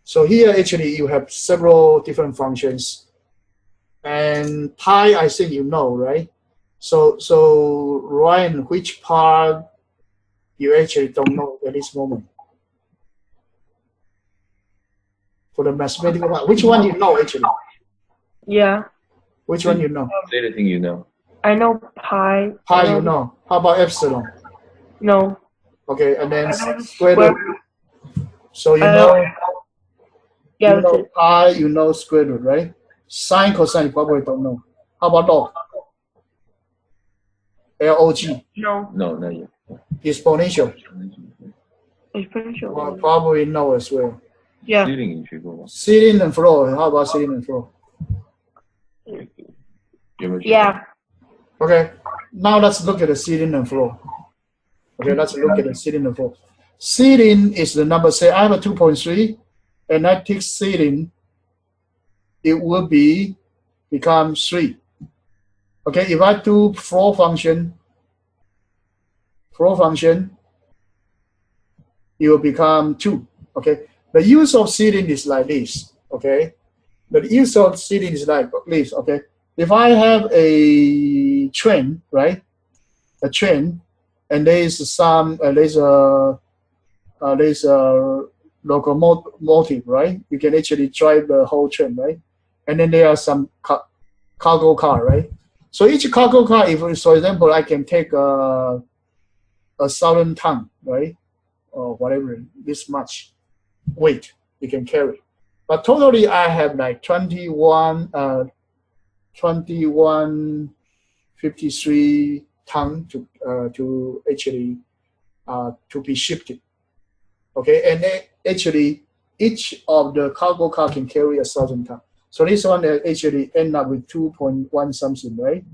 So here actually you have several different functions, and pi I think you know, right? So Ryan, which part you actually don't know at this moment? For the mathematical part, which one you know actually? Yeah. Which one you know? Say the thing you know. I know pi. Pi you know. How about epsilon? No. Okay, and then square root. So you know, yeah, you know pi, you know square root, right? Sine, cosine, you probably don't know. How about log? Log. No. No, not yet. Exponential. Exponential. Well, probably know as well. Yeah. Ceiling 你学过吗？ Ceiling and floor. How about ceiling and floor? 有没有学过？ Yeah. Okay. Now let's look at the ceiling and floor. Okay, let's look at the ceiling and floor. Ceiling is the number. Say I have a 2.3, and I take ceiling. It will become 3. Okay, if I do floor function, it will become 2. Okay, the use of ceiling is like this. Okay, the use of ceiling is like this. Okay, if I have a train, right? A train, and there's a locomotive, right? You can actually drive the whole train, right? And then there are some cargo car, right? So each cargo car, if for example, I can take a 1,000 ton, right, or whatever, this much weight you can carry. But totally, I have like 2153 ton to actually to be shifted. Okay, and then actually each of the cargo car can carry 1,000 ton. So this one actually end up with 2.1 something, right?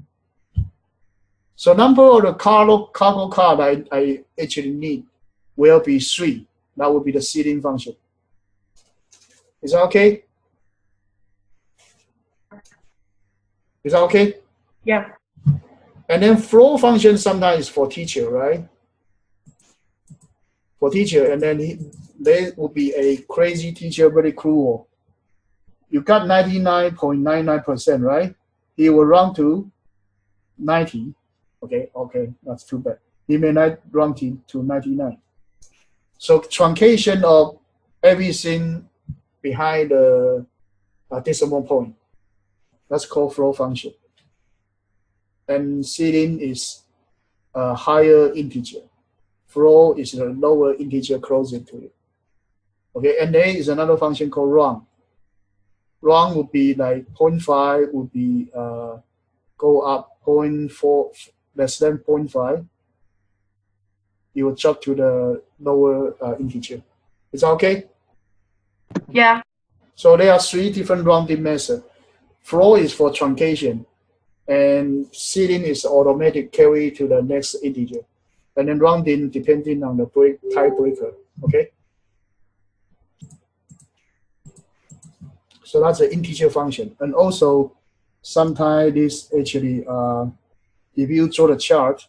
So number of the cargo car that I actually need will be 3. That will be the ceiling function. Is that okay? Is that okay? Yeah. And then floor function sometimes is for teacher, right? For teacher, and then there will be a crazy teacher, very cruel. You got 99.99%, right? He will run to 90. Okay, that's too bad. He may not run to 99. So truncation of everything behind the decimal point. That's called floor function. And ceiling is a higher integer. Floor is the lower integer closer to it. Okay, and there is another function called run. Run would be like 0.5 would be go up 0.4 less than 0.5. You will jump to the lower integer. Is that okay? Yeah. So there are 3 different rounding methods. Floor is for truncation, and ceiling is automatic carry to the next integer, and then rounding depending on the tiebreaker. Okay. So that's the integer function, and also sometimes this actually, if you draw the chart,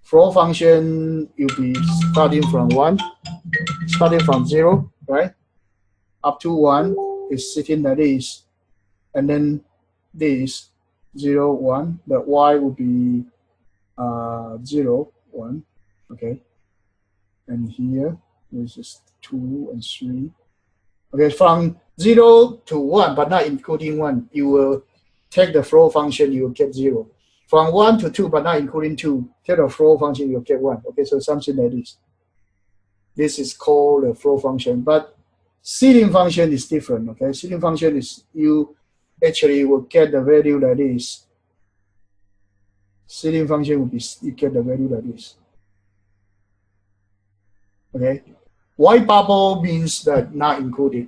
floor function you'll be starting from 0, right? Up to 1 is sitting like this, and then this 0, 1. The y will be 0, 1. Okay, and here this is 2 and 3. Okay, from 0 to 1, but not including 1, you will take the floor function, you will get 0. From 1 to 2, but not including 2, take the floor function, you will get 1. Okay, so something like this. This is called the floor function, but ceiling function is different. Okay, ceiling function is you actually will get the value like this. Ceiling function will be you get the value like this. Okay, white bubble means that not included,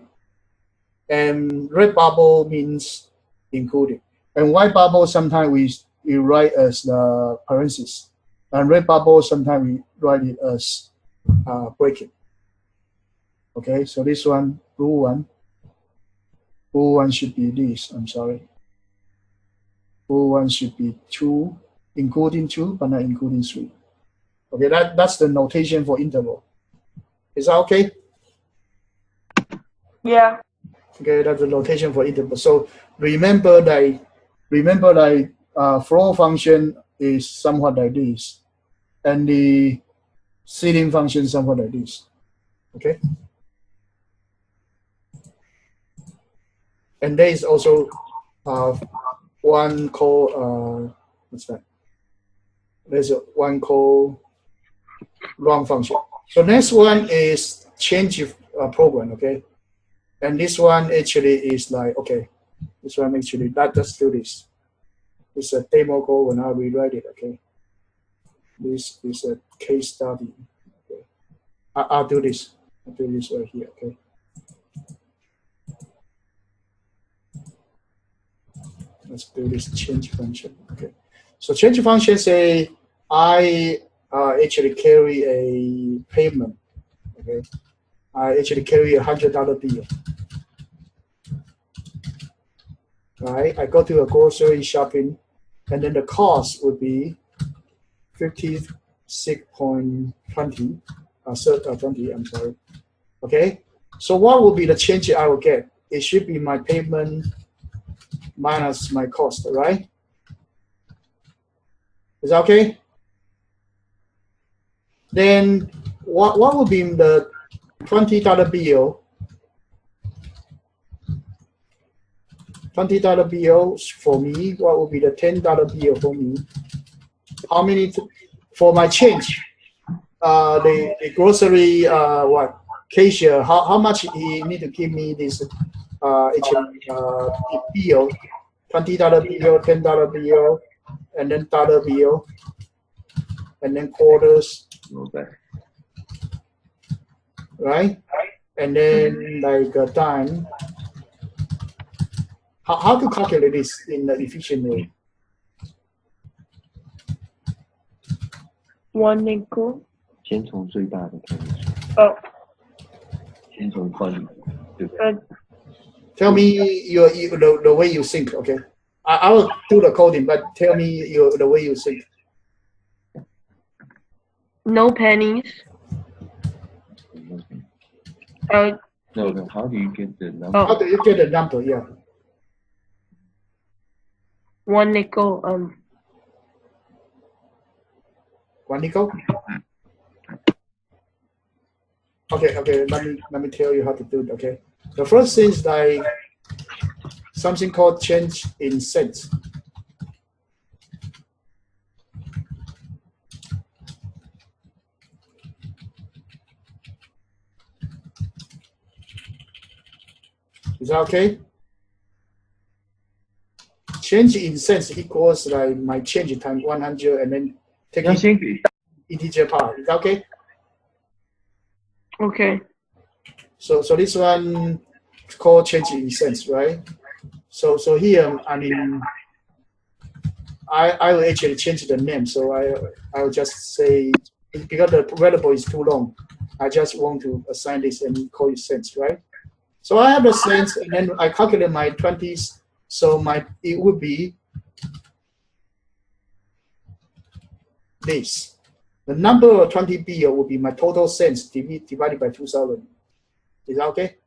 and red bubble means included. And white bubble sometimes we write as the parentheses, and red bubble sometimes we write it as bracket. Okay, so this one, blue one should be this. I'm sorry. Blue one should be 2, including 2, but not including 3. Okay, that's the notation for interval. Is that okay? Yeah. Okay, that's the notation for interval. So remember that floor function is somewhat like this, and the ceiling function somewhat like this. Okay. And there is also one called what's that? There's one called run function. So next one is change program, okay? And this one actually is like, okay, this one actually, let's do this. It's a demo code when I rewrite it, okay? This is a case study. Okay. I'll do this. I'll do this right here, okay? Let's do this change function, okay? So change function say I actually carry a payment, okay? I actually carry $100 bill. Right? I go to a grocery shopping, and then the cost would be 56.20, 20, I'm sorry. Okay? So what will be the change I will get? It should be my payment minus my cost, right? Is that okay? Then what will be the $20 bill? $20 bill for me. What will be the $10 bill for me? How many for my change? The grocery cashier. How much he need to give me this bill? $20 bill, $10 bill, and then dollar bill, and then quarters. Okay. Right? And then like time. How to calculate this in the efficient way? 1 nickel. 先从最大的开始， Oh, 先从宽，对不对？ Tell me the way you think, okay? I will do the coding, but tell me the way you think. no pennies. No, how do you get the number? Oh. How do you get the number? Yeah. 1 nickel. 1 nickel? Okay. Let me tell you how to do it. Okay. The first thing is like something called change in cents. Is that okay? Change in cents equals like my change times 100 and then take integer part. Is that okay? Okay. So this one is called change in cents, right? So here, I mean, I will actually change the name. So I will just say, because the variable is too long, I just want to assign this and call it cents, right? So I have the cents, and then I calculate my 20s. So it would be this. The number of 20 bill will be my total cents divided by 2,000. Is that okay?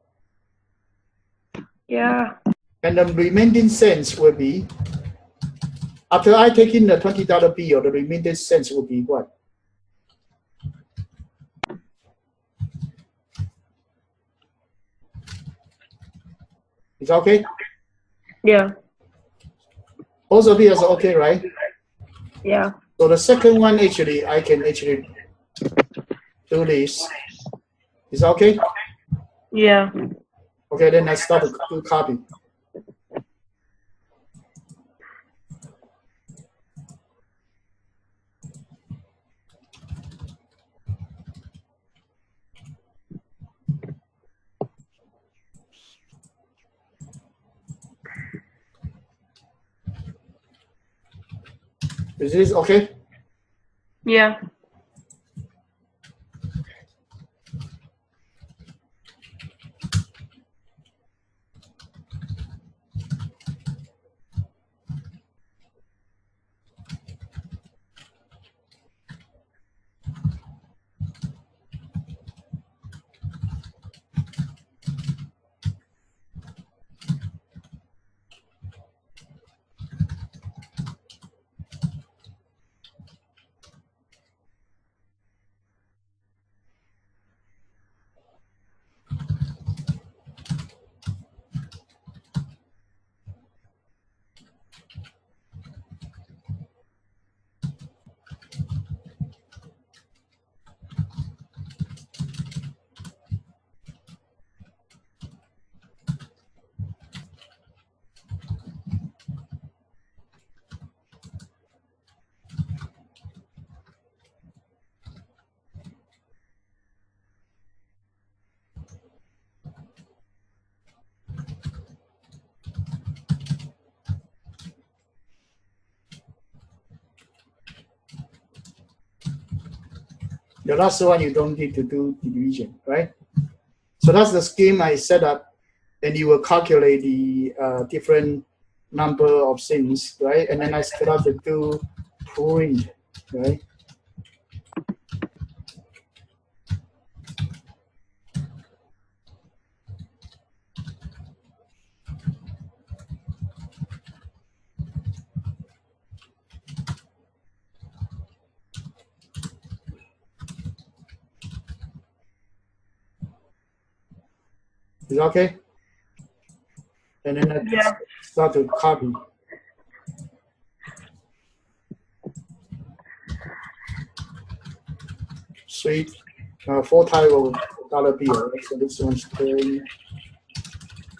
Yeah. And the remaining cents will be, after I take in the $20 bill, the remaining cents will be what? Is that okay? Yeah. Both of you are okay, right? Yeah. So the second one, actually, I can actually do this. Is that okay? Yeah. Okay, then I start to do copy. Is this okay? Yeah. The last one, you don't need to do division, right? So that's the scheme I set up, and you will calculate the different number of things, right? And then I start to do print, right? Is that okay? And then I start to copy. Sweet. 4 type of dollar bill. Right? So this one's 10.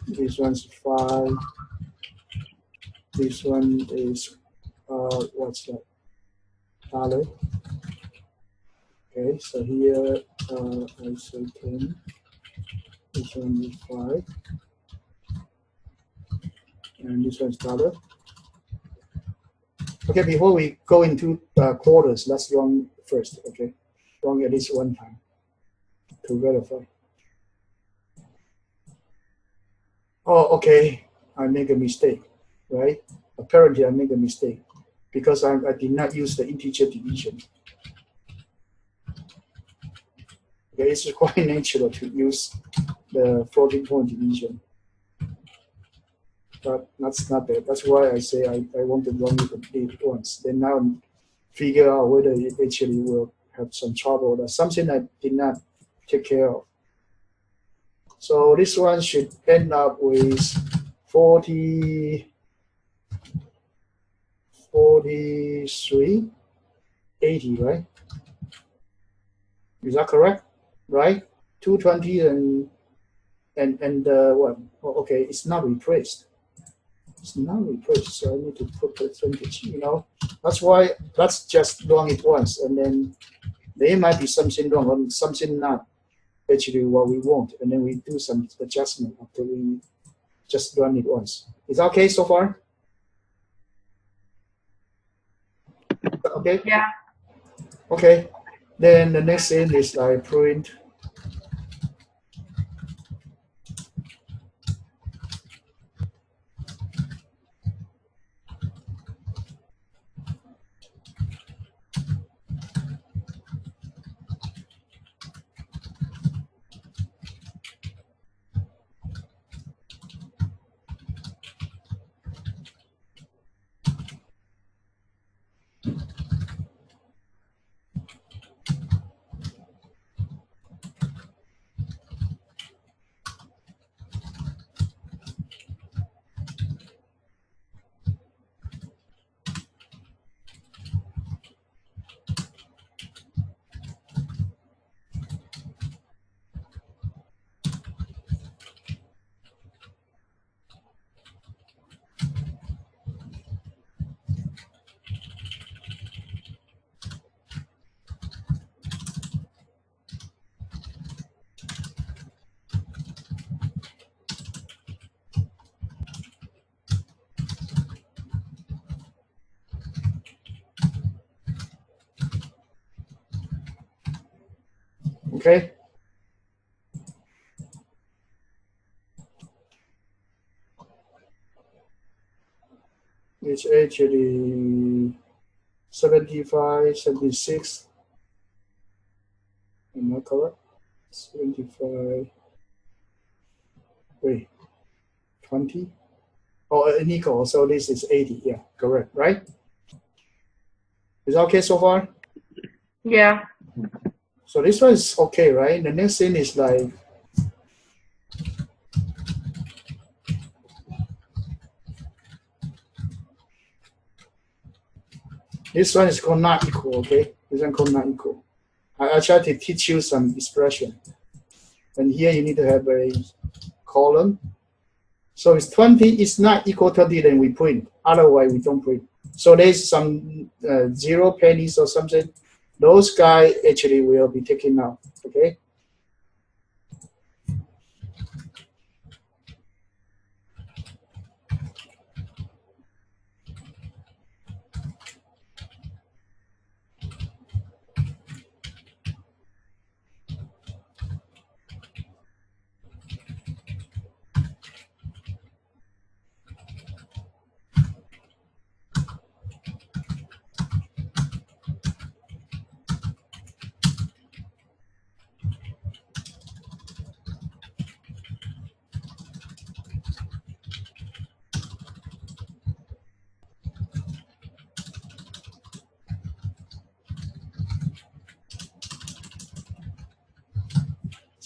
This one's 5. This one is what's that? Dollar. Okay, so here I say 10. This one is 5. And this one's dollar. Okay, before we go into quarters, let's run first, okay? Run at least one time to verify. Oh, okay, I make a mistake, right? Apparently I make a mistake because I did not use the integer division. Okay, it's quite natural to use the floating point division. But that's not that. That's why I say I want to run it complete once. Then now figure out whether it actually will have some trouble. That's something I did not take care of. So this one should end up with 43, 80, right? Is that correct? Right? 220 and what? Oh, okay, it's not replaced. It's not replaced, so I need to put percentage, you know. That's why, let's just run it once, and then there might be something wrong or something not actually what we want, and then we do some adjustment after we just run it once. Is that okay so far? Okay? Yeah. Okay. Then the next thing is like print. Okay. It's actually 75, 76. Am I correct? 75. Wait, 20? Oh, Nico, so this is 80. Yeah, correct, right? Is that okay so far? Yeah. So this one is okay, right? The next thing is like this one is called not equal, okay? This one called not equal. I try to teach you some expression. And here you need to have a column. So it's 20 is not equal to 20, then we print. Otherwise, we don't print. So there's some 0 pennies or something. Those guys actually will be taken out, okay?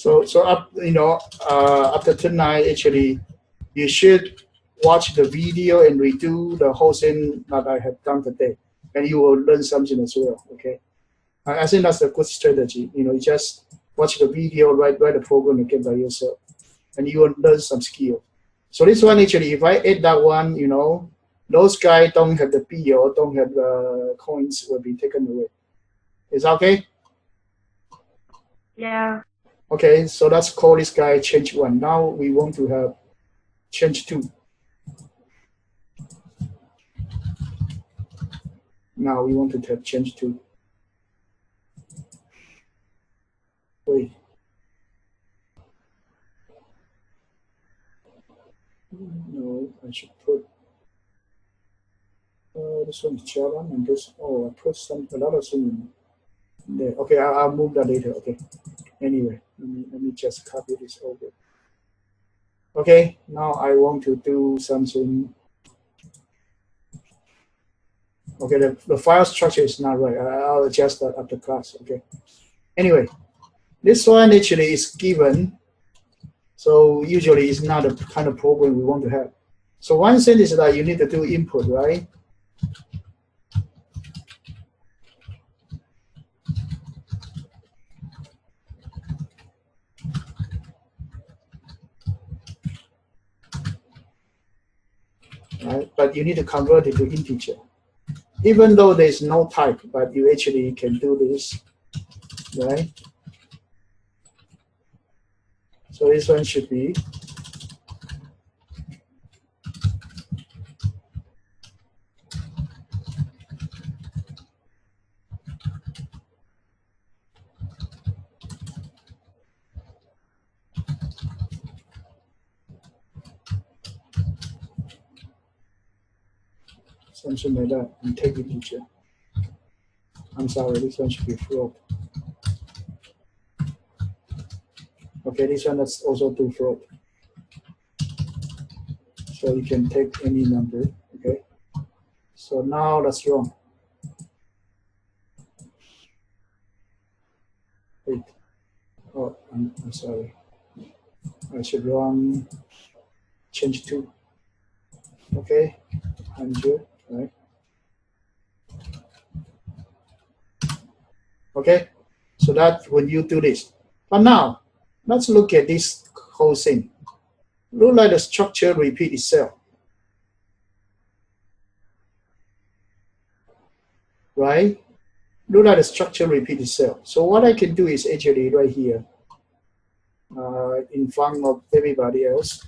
So up, after tonight, actually, you should watch the video and redo the whole thing that I have done today, and you will learn something as well. Okay, I think that's a good strategy. You just watch the video, write the program again by yourself, and you will learn some skill. So this one actually, if I add that one, those guys don't have the B or don't have the coins will be taken away. Is that okay? Yeah. Okay, so let's call this guy change 1. Now we want to have change 2. Now we want to have change 2. Wait. No, I should put this one is Java and this. Oh, I put another thing in there. Okay, I'll move that later. Okay. Anyway, let me just copy this over. Okay, now I want to do something. Okay, the file structure is not right. I'll adjust that after class. Okay. Anyway, this one actually is given. So usually it's not the kind of program we want to have. So one thing is that you need to do input, right? Right? But you need to convert it to integer. Even though there's no type, but you actually can do this, right? So this one should be something like that, and take integer. I'm sorry, this one should be float. Okay, this one let's also do float. So you can take any number, okay? So now that's wrong. Wait. Oh, I'm sorry. I should run change 2. Okay, 100, right? Okay, so that when you do this. But now, let's look at this whole thing. Look like the structure repeat itself. Right? Look like the structure repeat itself. So what I can do is actually right here, in front of everybody else.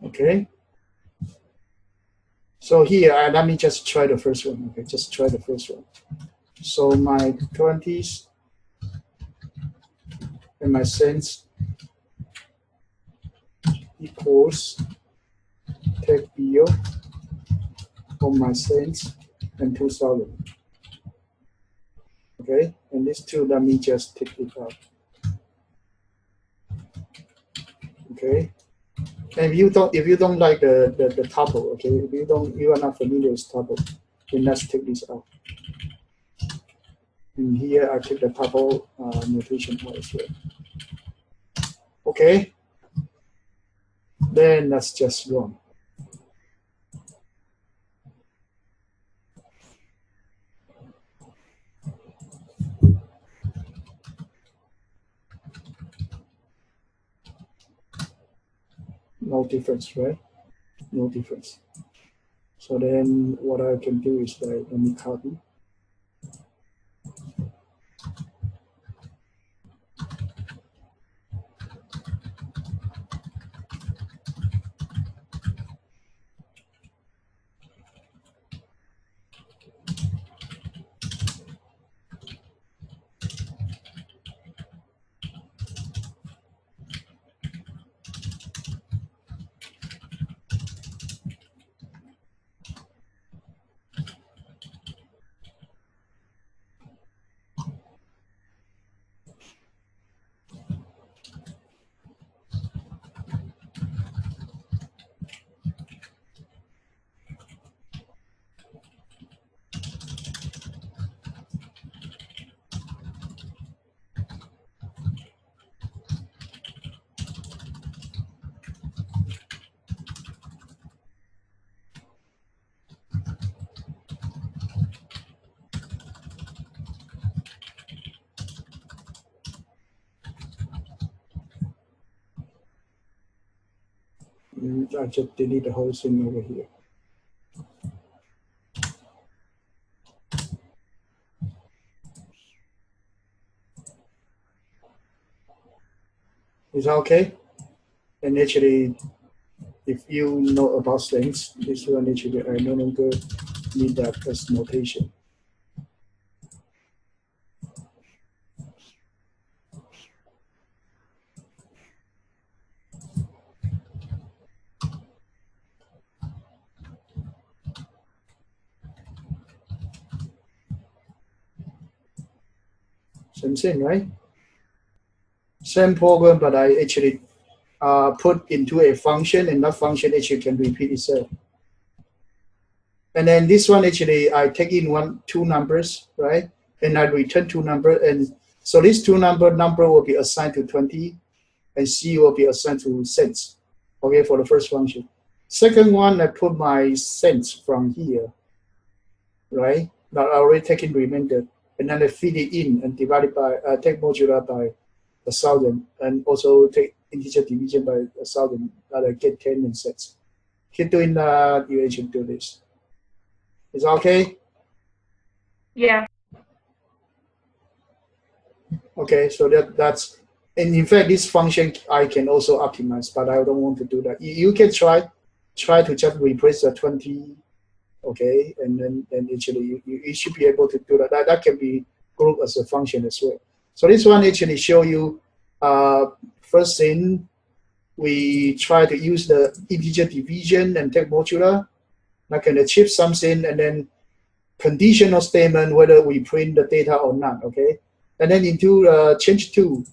Okay. So here, let me just try the first one. Okay, just try the first one. So my 20s and my cents equals take bill for my cents and 2000. Okay, and these two, let me just take it out. Okay. And if you don't like the tuple, okay, if you are not familiar with tuple, then let's take this out. And here I take the tuple notation out as well. Okay. Then let's just run. No difference, right? No difference. So then what I can do is like, let me copy. I just delete the whole thing over here. Is that okay? And actually, if you know about things, this one actually I no longer need that as notation. Same thing, right? Same program, but I actually put into a function, and that function actually can repeat itself. And then this one actually, I take in two numbers, right? And I return two numbers, and so this two number will be assigned to 20, and C will be assigned to cents. Okay, for the first function. Second one, I put my cents from here, right? Now I already taken remainder, and then I feed it in and divide it by take modular by 1,000, and also take integer division by 1,000, that I get 10 and cents. Keep doing that, you actually do this. Is that okay? Yeah. Okay, so that's, and in fact, this function I can also optimize, but I don't want to do that. You can try to just replace the 20, okay, and then actually you should be able to do that. That can be grouped as a function as well. So this one actually show you, first thing, we try to use the integer division and take modular. I can achieve something, and then conditional statement whether we print the data or not, okay? And then into change to,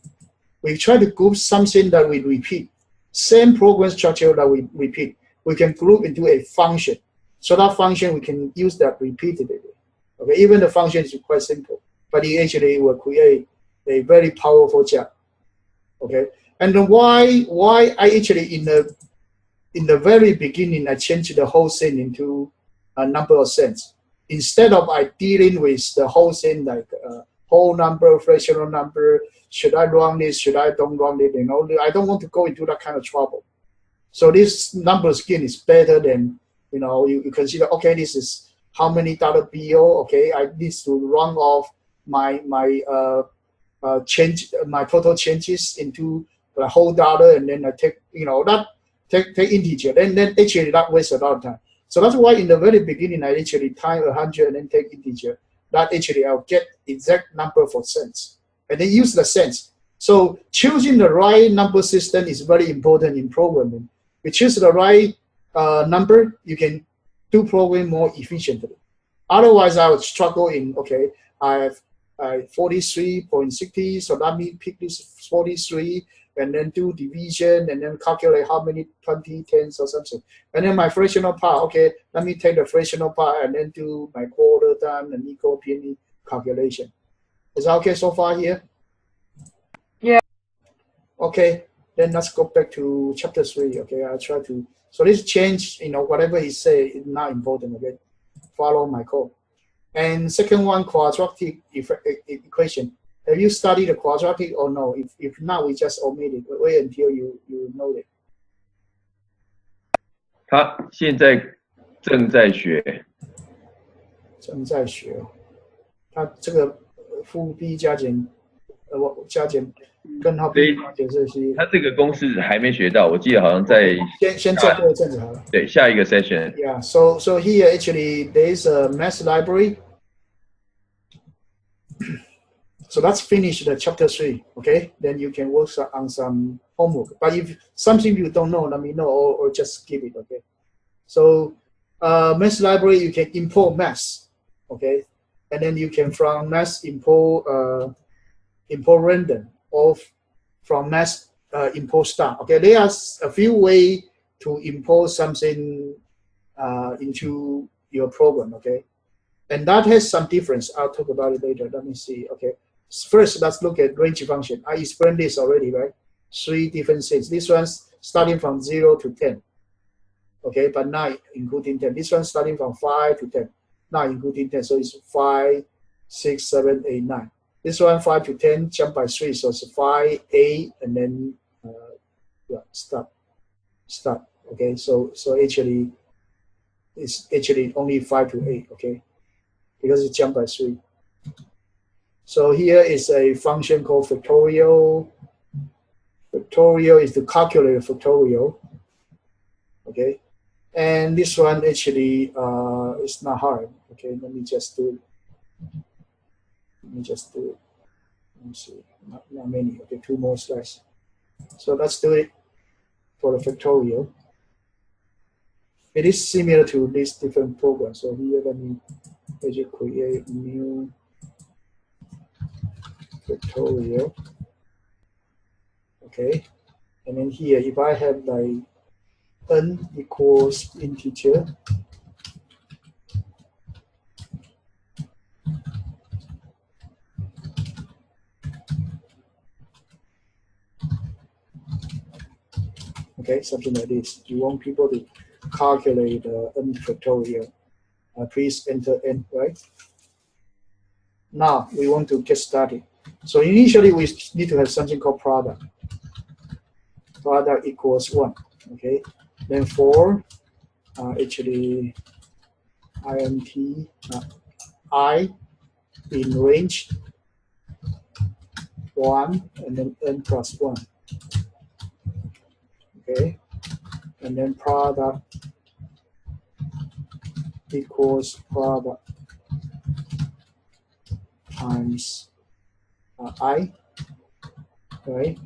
we try to group something that we repeat. Same program structure that we repeat. We can group into a function. So that function, we can use that repeatedly. Okay, even the function is quite simple, but it actually will create a very powerful job. Okay, and then why I actually in the very beginning I changed the whole thing into a number of cents instead of I dealing with the whole thing like whole number, fractional number. Should I run this? Should I don't run it? You know, I don't want to go into that kind of trouble. So this number scheme is better than, you know, you consider, okay, this is how many dollar bill, okay, I need to run off my change, my total changes into the whole dollar, and then I take, you know, that take integer, and then actually that wastes a lot of time. So that's why in the very beginning I actually time 100 and then take integer. That actually I'll get exact number for cents, and then use the cents. So choosing the right number system is very important in programming. You choose the right number, you can do program more efficiently. Otherwise, I would struggle in, okay, I have 43.60, so let me pick this 43 and then do division and then calculate how many 20 tens or something. And then my fractional part, okay, let me take the fractional part and then do my quarter time and equal penny calculation. Is that okay so far here? Yeah. Okay, then let's go back to chapter 3. Okay, I'll try to, so this change, you know, whatever he say is not important. Okay, follow my code. And second one, quadratic equation. Have you studied the quadratic or no? If not, we just omit it. Wait until you know it. 他现在正在学。正在学。他这个负 B 加减，我加减根号 B 加减这些。他这个公式还没学到，我记得好像在先做过一阵子好了。对，下一个 session。Yeah, so here actually there is a math library. So let's finish the chapter 3, okay? Then you can work on some homework. But if something you don't know, let me know or just skip it, okay? So math library, you can import math, okay? And then you can from math import random or from math import star, okay? There are a few ways to import something into your program, okay? And that has some difference. I'll talk about it later. Let me see, okay? First, let's look at range function. I explained this already, right? 3 different things. This one's starting from 0 to 10. Okay, but not including 10. This one's starting from 5 to 10, not including 10. So it's 5, 6, 7, 8, 9. This one 5 to 10, jump by 3. So it's 5, 8, and then stop. Okay, so actually, it's actually only 5 to 8, okay? Because it jumped by 3. So here is a function called factorial. Factorial is to calculate factorial. Okay, and this one actually is not hard. Okay, let me just do it. Let me see, not many. Okay, 2 more slides. So let's do it for the factorial. It is similar to this different program. So here, let me create new factorial. Okay, and then here, if I have like n equals integer, okay, something like this. You want people to calculate n factorial. Please enter n, right? Now we want to get started. So initially we need to have something called product. Product equals 1. Okay. Then for actually int I in range 1 and then n plus 1. Okay. And then product equals product times I, right?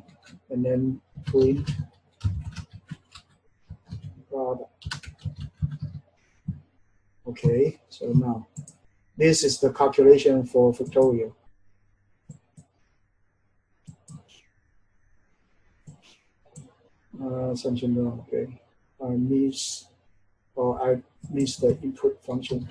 And then print product. Okay, so now this is the calculation for factorial. Something wrong, okay. I miss the input function.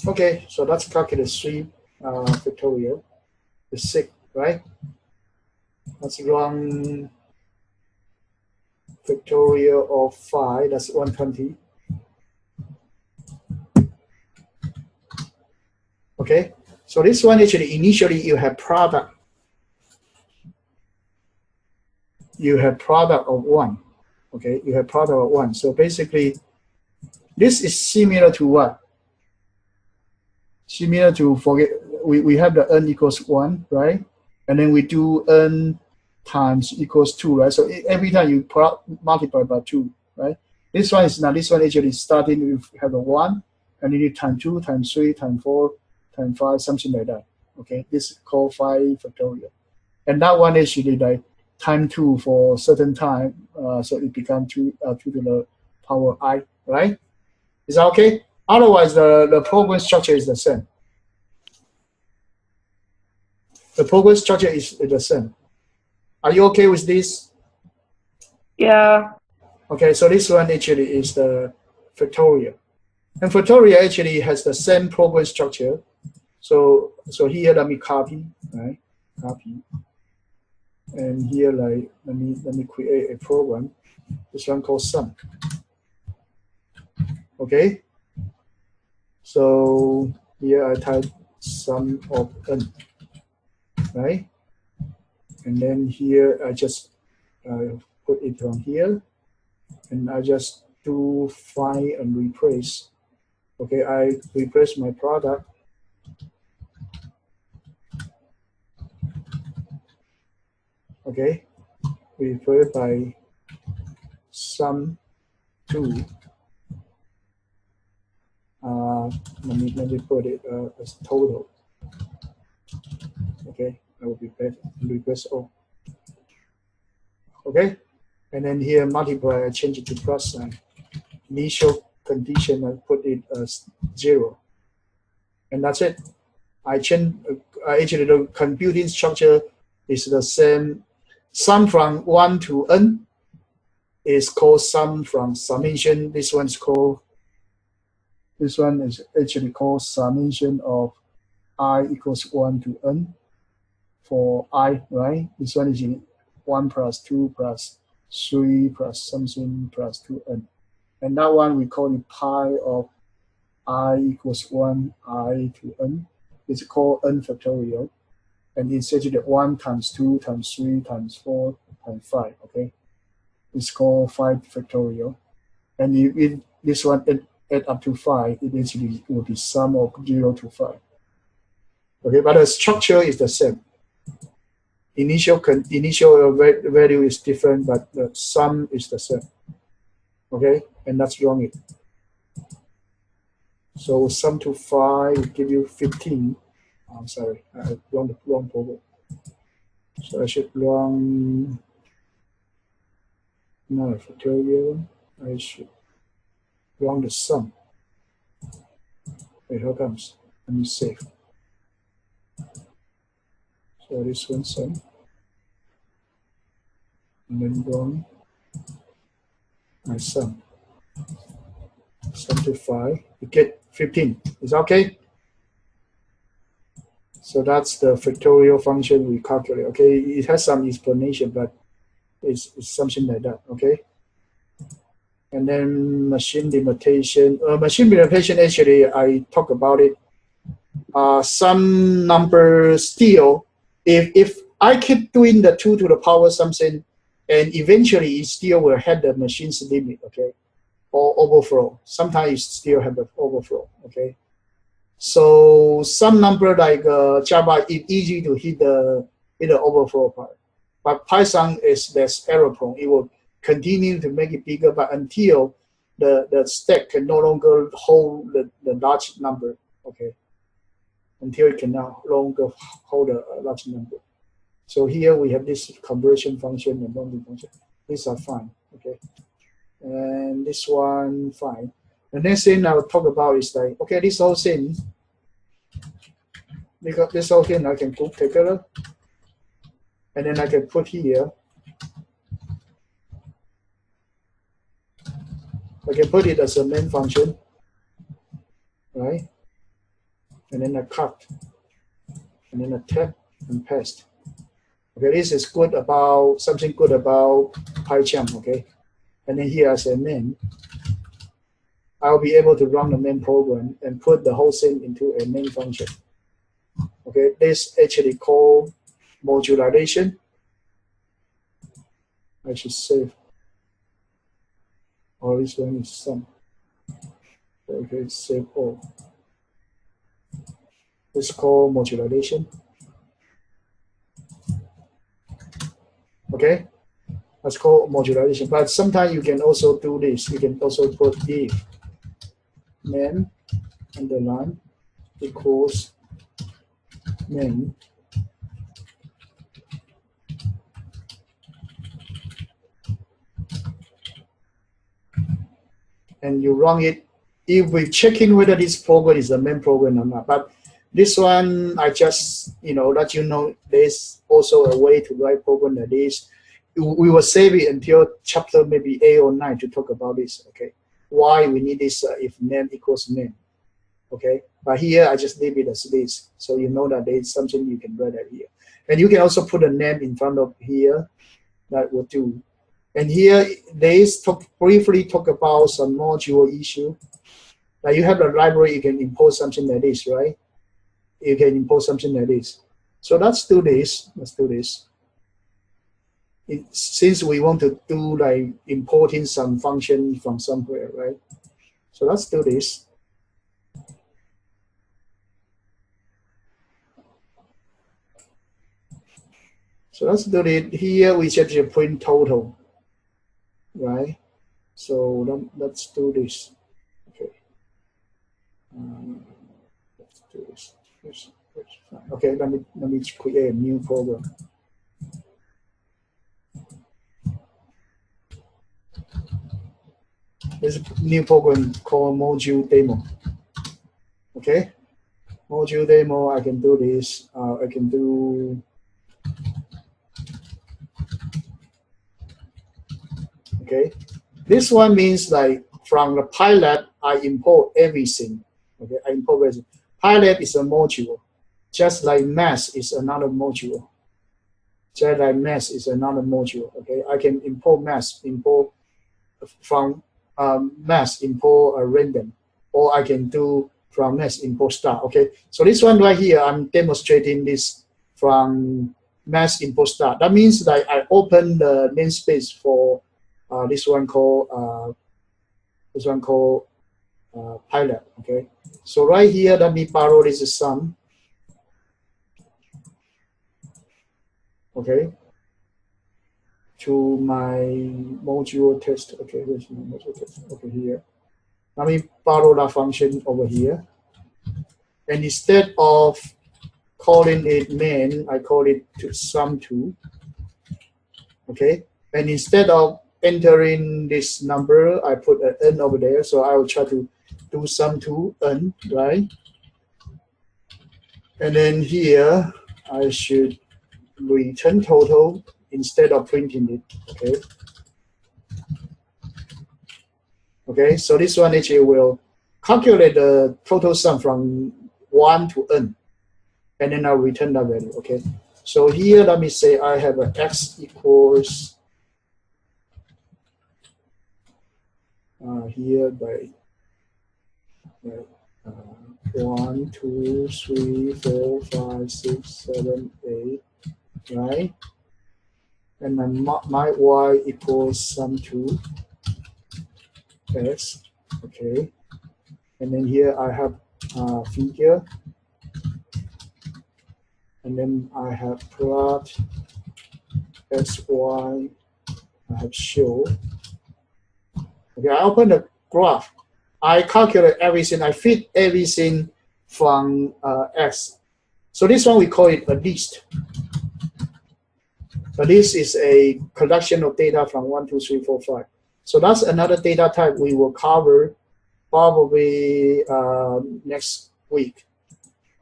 Okay, so let's calculate 3 factorial, the 6, right? Let's run factorial of 5, that's 120. Okay, so this one actually, initially you have product. You have product of 1. Okay, you have product of 1. So basically, this is similar to what? Similar to, we have the n equals 1, right? And then we do n times equals 2, right? So every time you multiply by 2, right? This one is not, this one actually starting with have a 1, and then you times 2, times 3, times 4, times 5, something like that. Okay, this is called 5 factorial. And that one actually like time 2 for certain time, so it becomes 2 to the power I, right? Is that okay? Otherwise, the program structure is the same. The program structure is the same. Are you okay with this? Yeah. Okay, so this one actually is the factorial. And factorial actually has the same program structure. So here, let me copy, right? Copy. And here, like, let me create a program. This one called sum. Okay. So here I type sum of n, right? And then here I just put it on here, and I just do find and replace. Okay, I replace my product. Okay, replace by sum 2. Let me put it as total. Okay, I will replace all. Okay, and then here multiply, I change it to plus sign. Initial condition, I put it as 0, and that's it. I change. Actually, the computing structure is the same. Sum from 1 to n is called sum from summation. This one is actually called summation of I equals 1 to n for I, right? This one is 1 plus 2 plus 3 plus something plus 2n. And that one we call it pi of I equals 1 I to n. It's called n factorial. And it's actually 1 times 2 times 3 times 4 times 5, okay? It's called 5 factorial. And if this one add up to 5, it actually will be sum of 0 to 5. Okay, but the structure is the same. Initial value is different, but the sum is the same. Okay, and that's wrong it. So sum to 5 will give you 15. I'm sorry, I wrong the wrong program. So I should run no factorial. I should run the sum. Wait, how comes? Let me save. So this one sum. And then run my sum. Sum to 5. You get 15. Is that okay? So that's the factorial function we calculate. Okay, it has some explanation, but it's something like that. Okay. And then machine limitation. Machine limitation, actually, I talk about it. Some number still, if I keep doing the 2 to the power something, and eventually it still will have the machine's limit, okay, or overflow. Sometimes it still have the overflow, okay. So some number like Java is easy to hit the overflow part, but Python is less error prone. It will continue to make it bigger, but until the stack can no longer hold the large number, okay, until it can no longer hold a large number. So here we have this conversion function and bounding function. These are fine, okay, and this one fine. The next thing I'll talk about is like, okay, this whole thing, because this whole thing I can group together, and then I can put here. I can put it as a main function, right? And then a cut, and then a tab and paste. Okay, this is good about something good about PyCharm, okay? And then here as a main, I'll be able to run the main program and put the whole thing into a main function. Okay, this actually called modularization. I should save. Or this one is sum. Okay, save all. It's called modularization. Okay, that's called modularization. But sometimes you can also do this. You can also put if main underline equals main and you run it. If we check in whether this program is a main program or not. But this one, I just let you know there's also a way to write program like this. We will save it until chapter maybe 8 or 9 to talk about this. Okay, why we need this if name equals name. Okay, but here I just leave it as this, so you know that there's something you can write at here, and you can also put a name in front of here. That will do. And here they briefly talk about some module issue. Like you have a library, you can import something like this, right? you can import something like this. So let's do this. Let's do this. Since we want to do like importing some function from somewhere, right? So let's do this. So let's do it here. We just print total, right? So let's do this. Okay. Let's do this. Okay, let me create a new program. This new program called module demo. Okay, module demo. I can do this. I can do. Okay, this one means like from the pilot, I import everything. Okay, I import everything. Pilot is a module, just like math is another module. Just like math is another module. Okay, I can import math, import from math, import a random, or I can do from math import star. Okay, so this one right here, I'm demonstrating this from math import star. That means that I open the namespace for this one called pilot. Okay, so right here, let me borrow this sum. Okay, to my module test. Okay, where's my module test? Okay, here. Let me borrow that function over here. And instead of calling it main, I call it to sum2. Okay, and instead of entering this number, I put an n over there. So I will try to do sum2 n, right? And then here, I should return total instead of printing it. Okay. Okay, so this one actually will calculate the total sum from 1 to n, and then I'll return that value. Okay, so here let me say I have an x equals here by 1, 2, 3, 4, 5, 6, 7, 8, right? And then my y equals sum2 x. Okay, and then here I have figure, and then I have plot x, y, I have show. Okay, I open the graph. I calculate everything. I fit everything from x. So this one we call it a list. A list is a collection of data from 1, 2, 3, 4, 5. So that's another data type we will cover probably next week.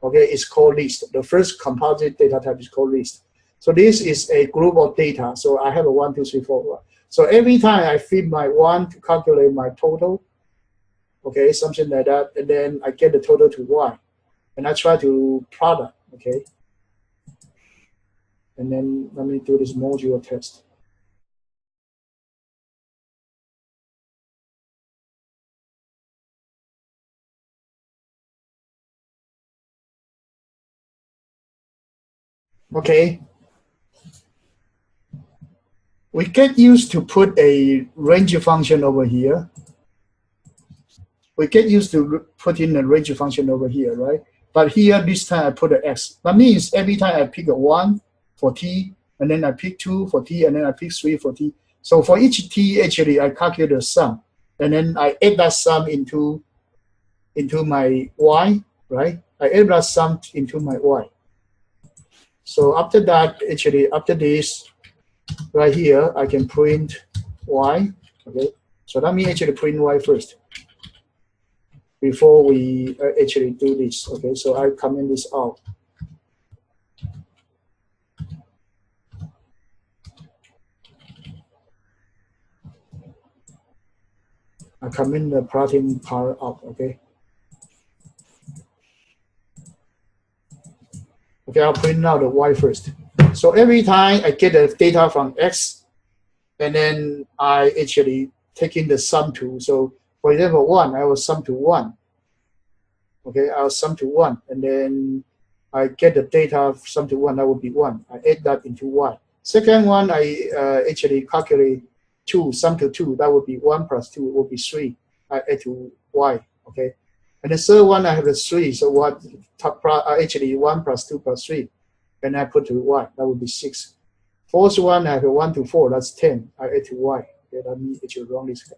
Okay, it's called list. The first composite data type is called list. So this is a group of data. So I have a 1, 2, 3, 4, 5. So every time I feed my 1 to calculate my total, okay, something like that, and then I get the total to y, and I try to product, okay, and then let me do this module test. Okay, we get used to put a range function over here. We get used to put in a range function over here, right? But here, this time I put an x. That means every time I pick a 1 for t, and then I pick 2 for t, and then I pick 3 for t. So for each t, actually, I calculate the sum, and then I add that sum into my y, right? I add that sum into my y. So after that, actually, after this, right here, I can print y, okay? So let me actually print y first before we actually do this, okay? So I comment this out. I comment the plotting part out, okay? Okay, I'll print out the y first. So every time I get the data from x, and then I actually take in the sum to. So for example, 1, I will sum to 1. Okay, I'll sum to 1, and then I get the data sum to 1, that would be 1. I add that into y. Second one, I actually calculate 2, sum to 2, that would be 1 plus 2 would be 3. I add to y, okay? And the third one, I have a 3, so what? Actually 1 plus 2 plus 3, and I put to y, that would be 6. Fourth one, I have a 1 to 4, that's 10. I add to y. Okay, let me actually run this guy.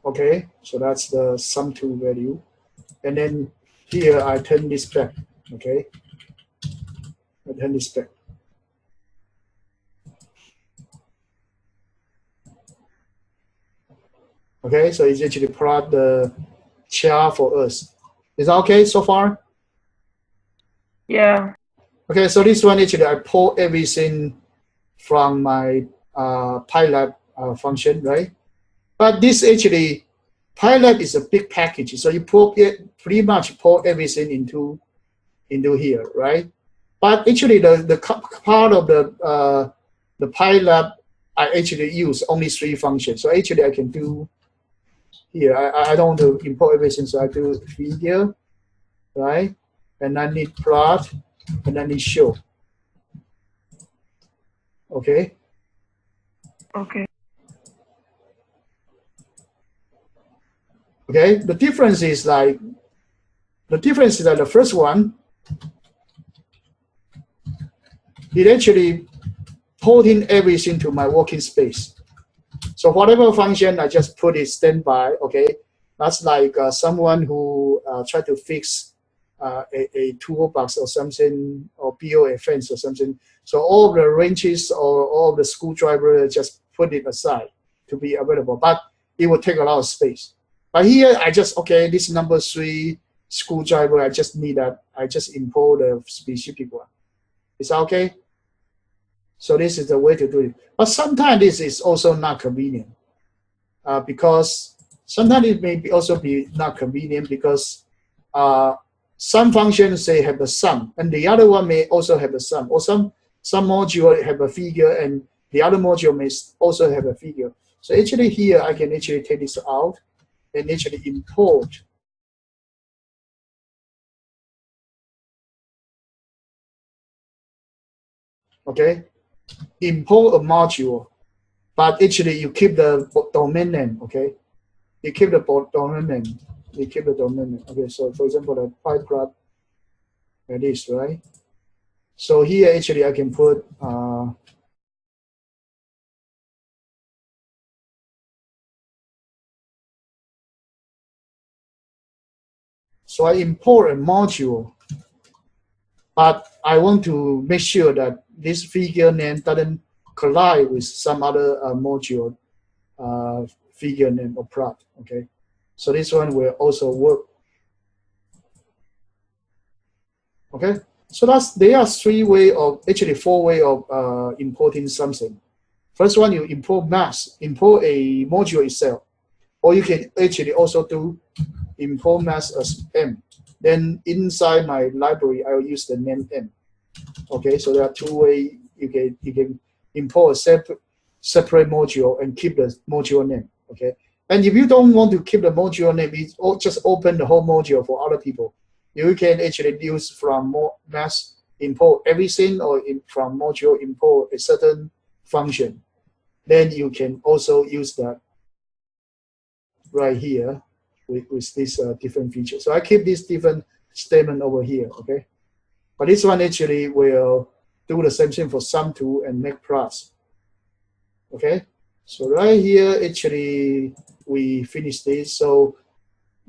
Okay, so that's the sum to value. And then here I turn this back. Okay, I turn this back. Okay, so it's actually plot the chart for us. Is that okay so far? Yeah. Okay, so this one actually I pull everything from my PyLab function, right? But this actually, PyLab is a big package, so you pretty much pull everything into here, right? But actually, the part of the PyLab, I actually use only 3 functions. So actually, I can do here. I don't want to import everything, so I do figure, right? And I need plot, and I need show. Okay. Okay. Okay. The difference is that the first one, it actually put in everything to my working space. So whatever function, I just put it standby. Okay, that's like someone who tried to fix a toolbox or something, or build a fence or something. So all the wrenches or all the screwdriver, just put it aside to be available, but it will take a lot of space. But here, I just, okay, this number 3 screwdriver, I just need that. I just import the specific one. Is that okay? So this is the way to do it. But sometimes this is also not convenient because sometimes it may also be not convenient because some functions say have a sum, and the other one may also have a sum, or some module have a figure, and the other module may also have a figure. So actually here I can actually take this out and actually import. Okay, import a module, but actually you keep the domain name. Okay, you keep the domain name. You keep the domain name. Okay, so for example, the pyplot like this, right? So here actually I can put so I import a module, but I want to make sure that this figure name doesn't collide with some other module figure name or plot. Okay, so this one will also work. Okay, so there are 4 ways of importing something. First one, you import mass, import a module itself, or you can actually also do import mass as M. Then inside my library, I will use the name M. Okay, so there are 2 ways you can import a separate module and keep the module name. Okay, and if you don't want to keep the module name, just open the whole module for other people. You can actually use from mass import everything, or from module import a certain function. Then you can also use that right here with this different feature. So I keep this different statement over here, okay? But this one actually will do the same thing for sum to and make plus, okay? So right here, actually, we finish this. So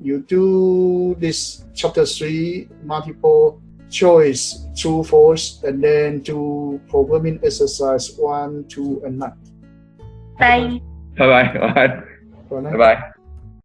you do this chapter 3, multiple choice, true, false, and then do programming exercise 1, 2, and 9. Bye. Bye bye. Bye bye.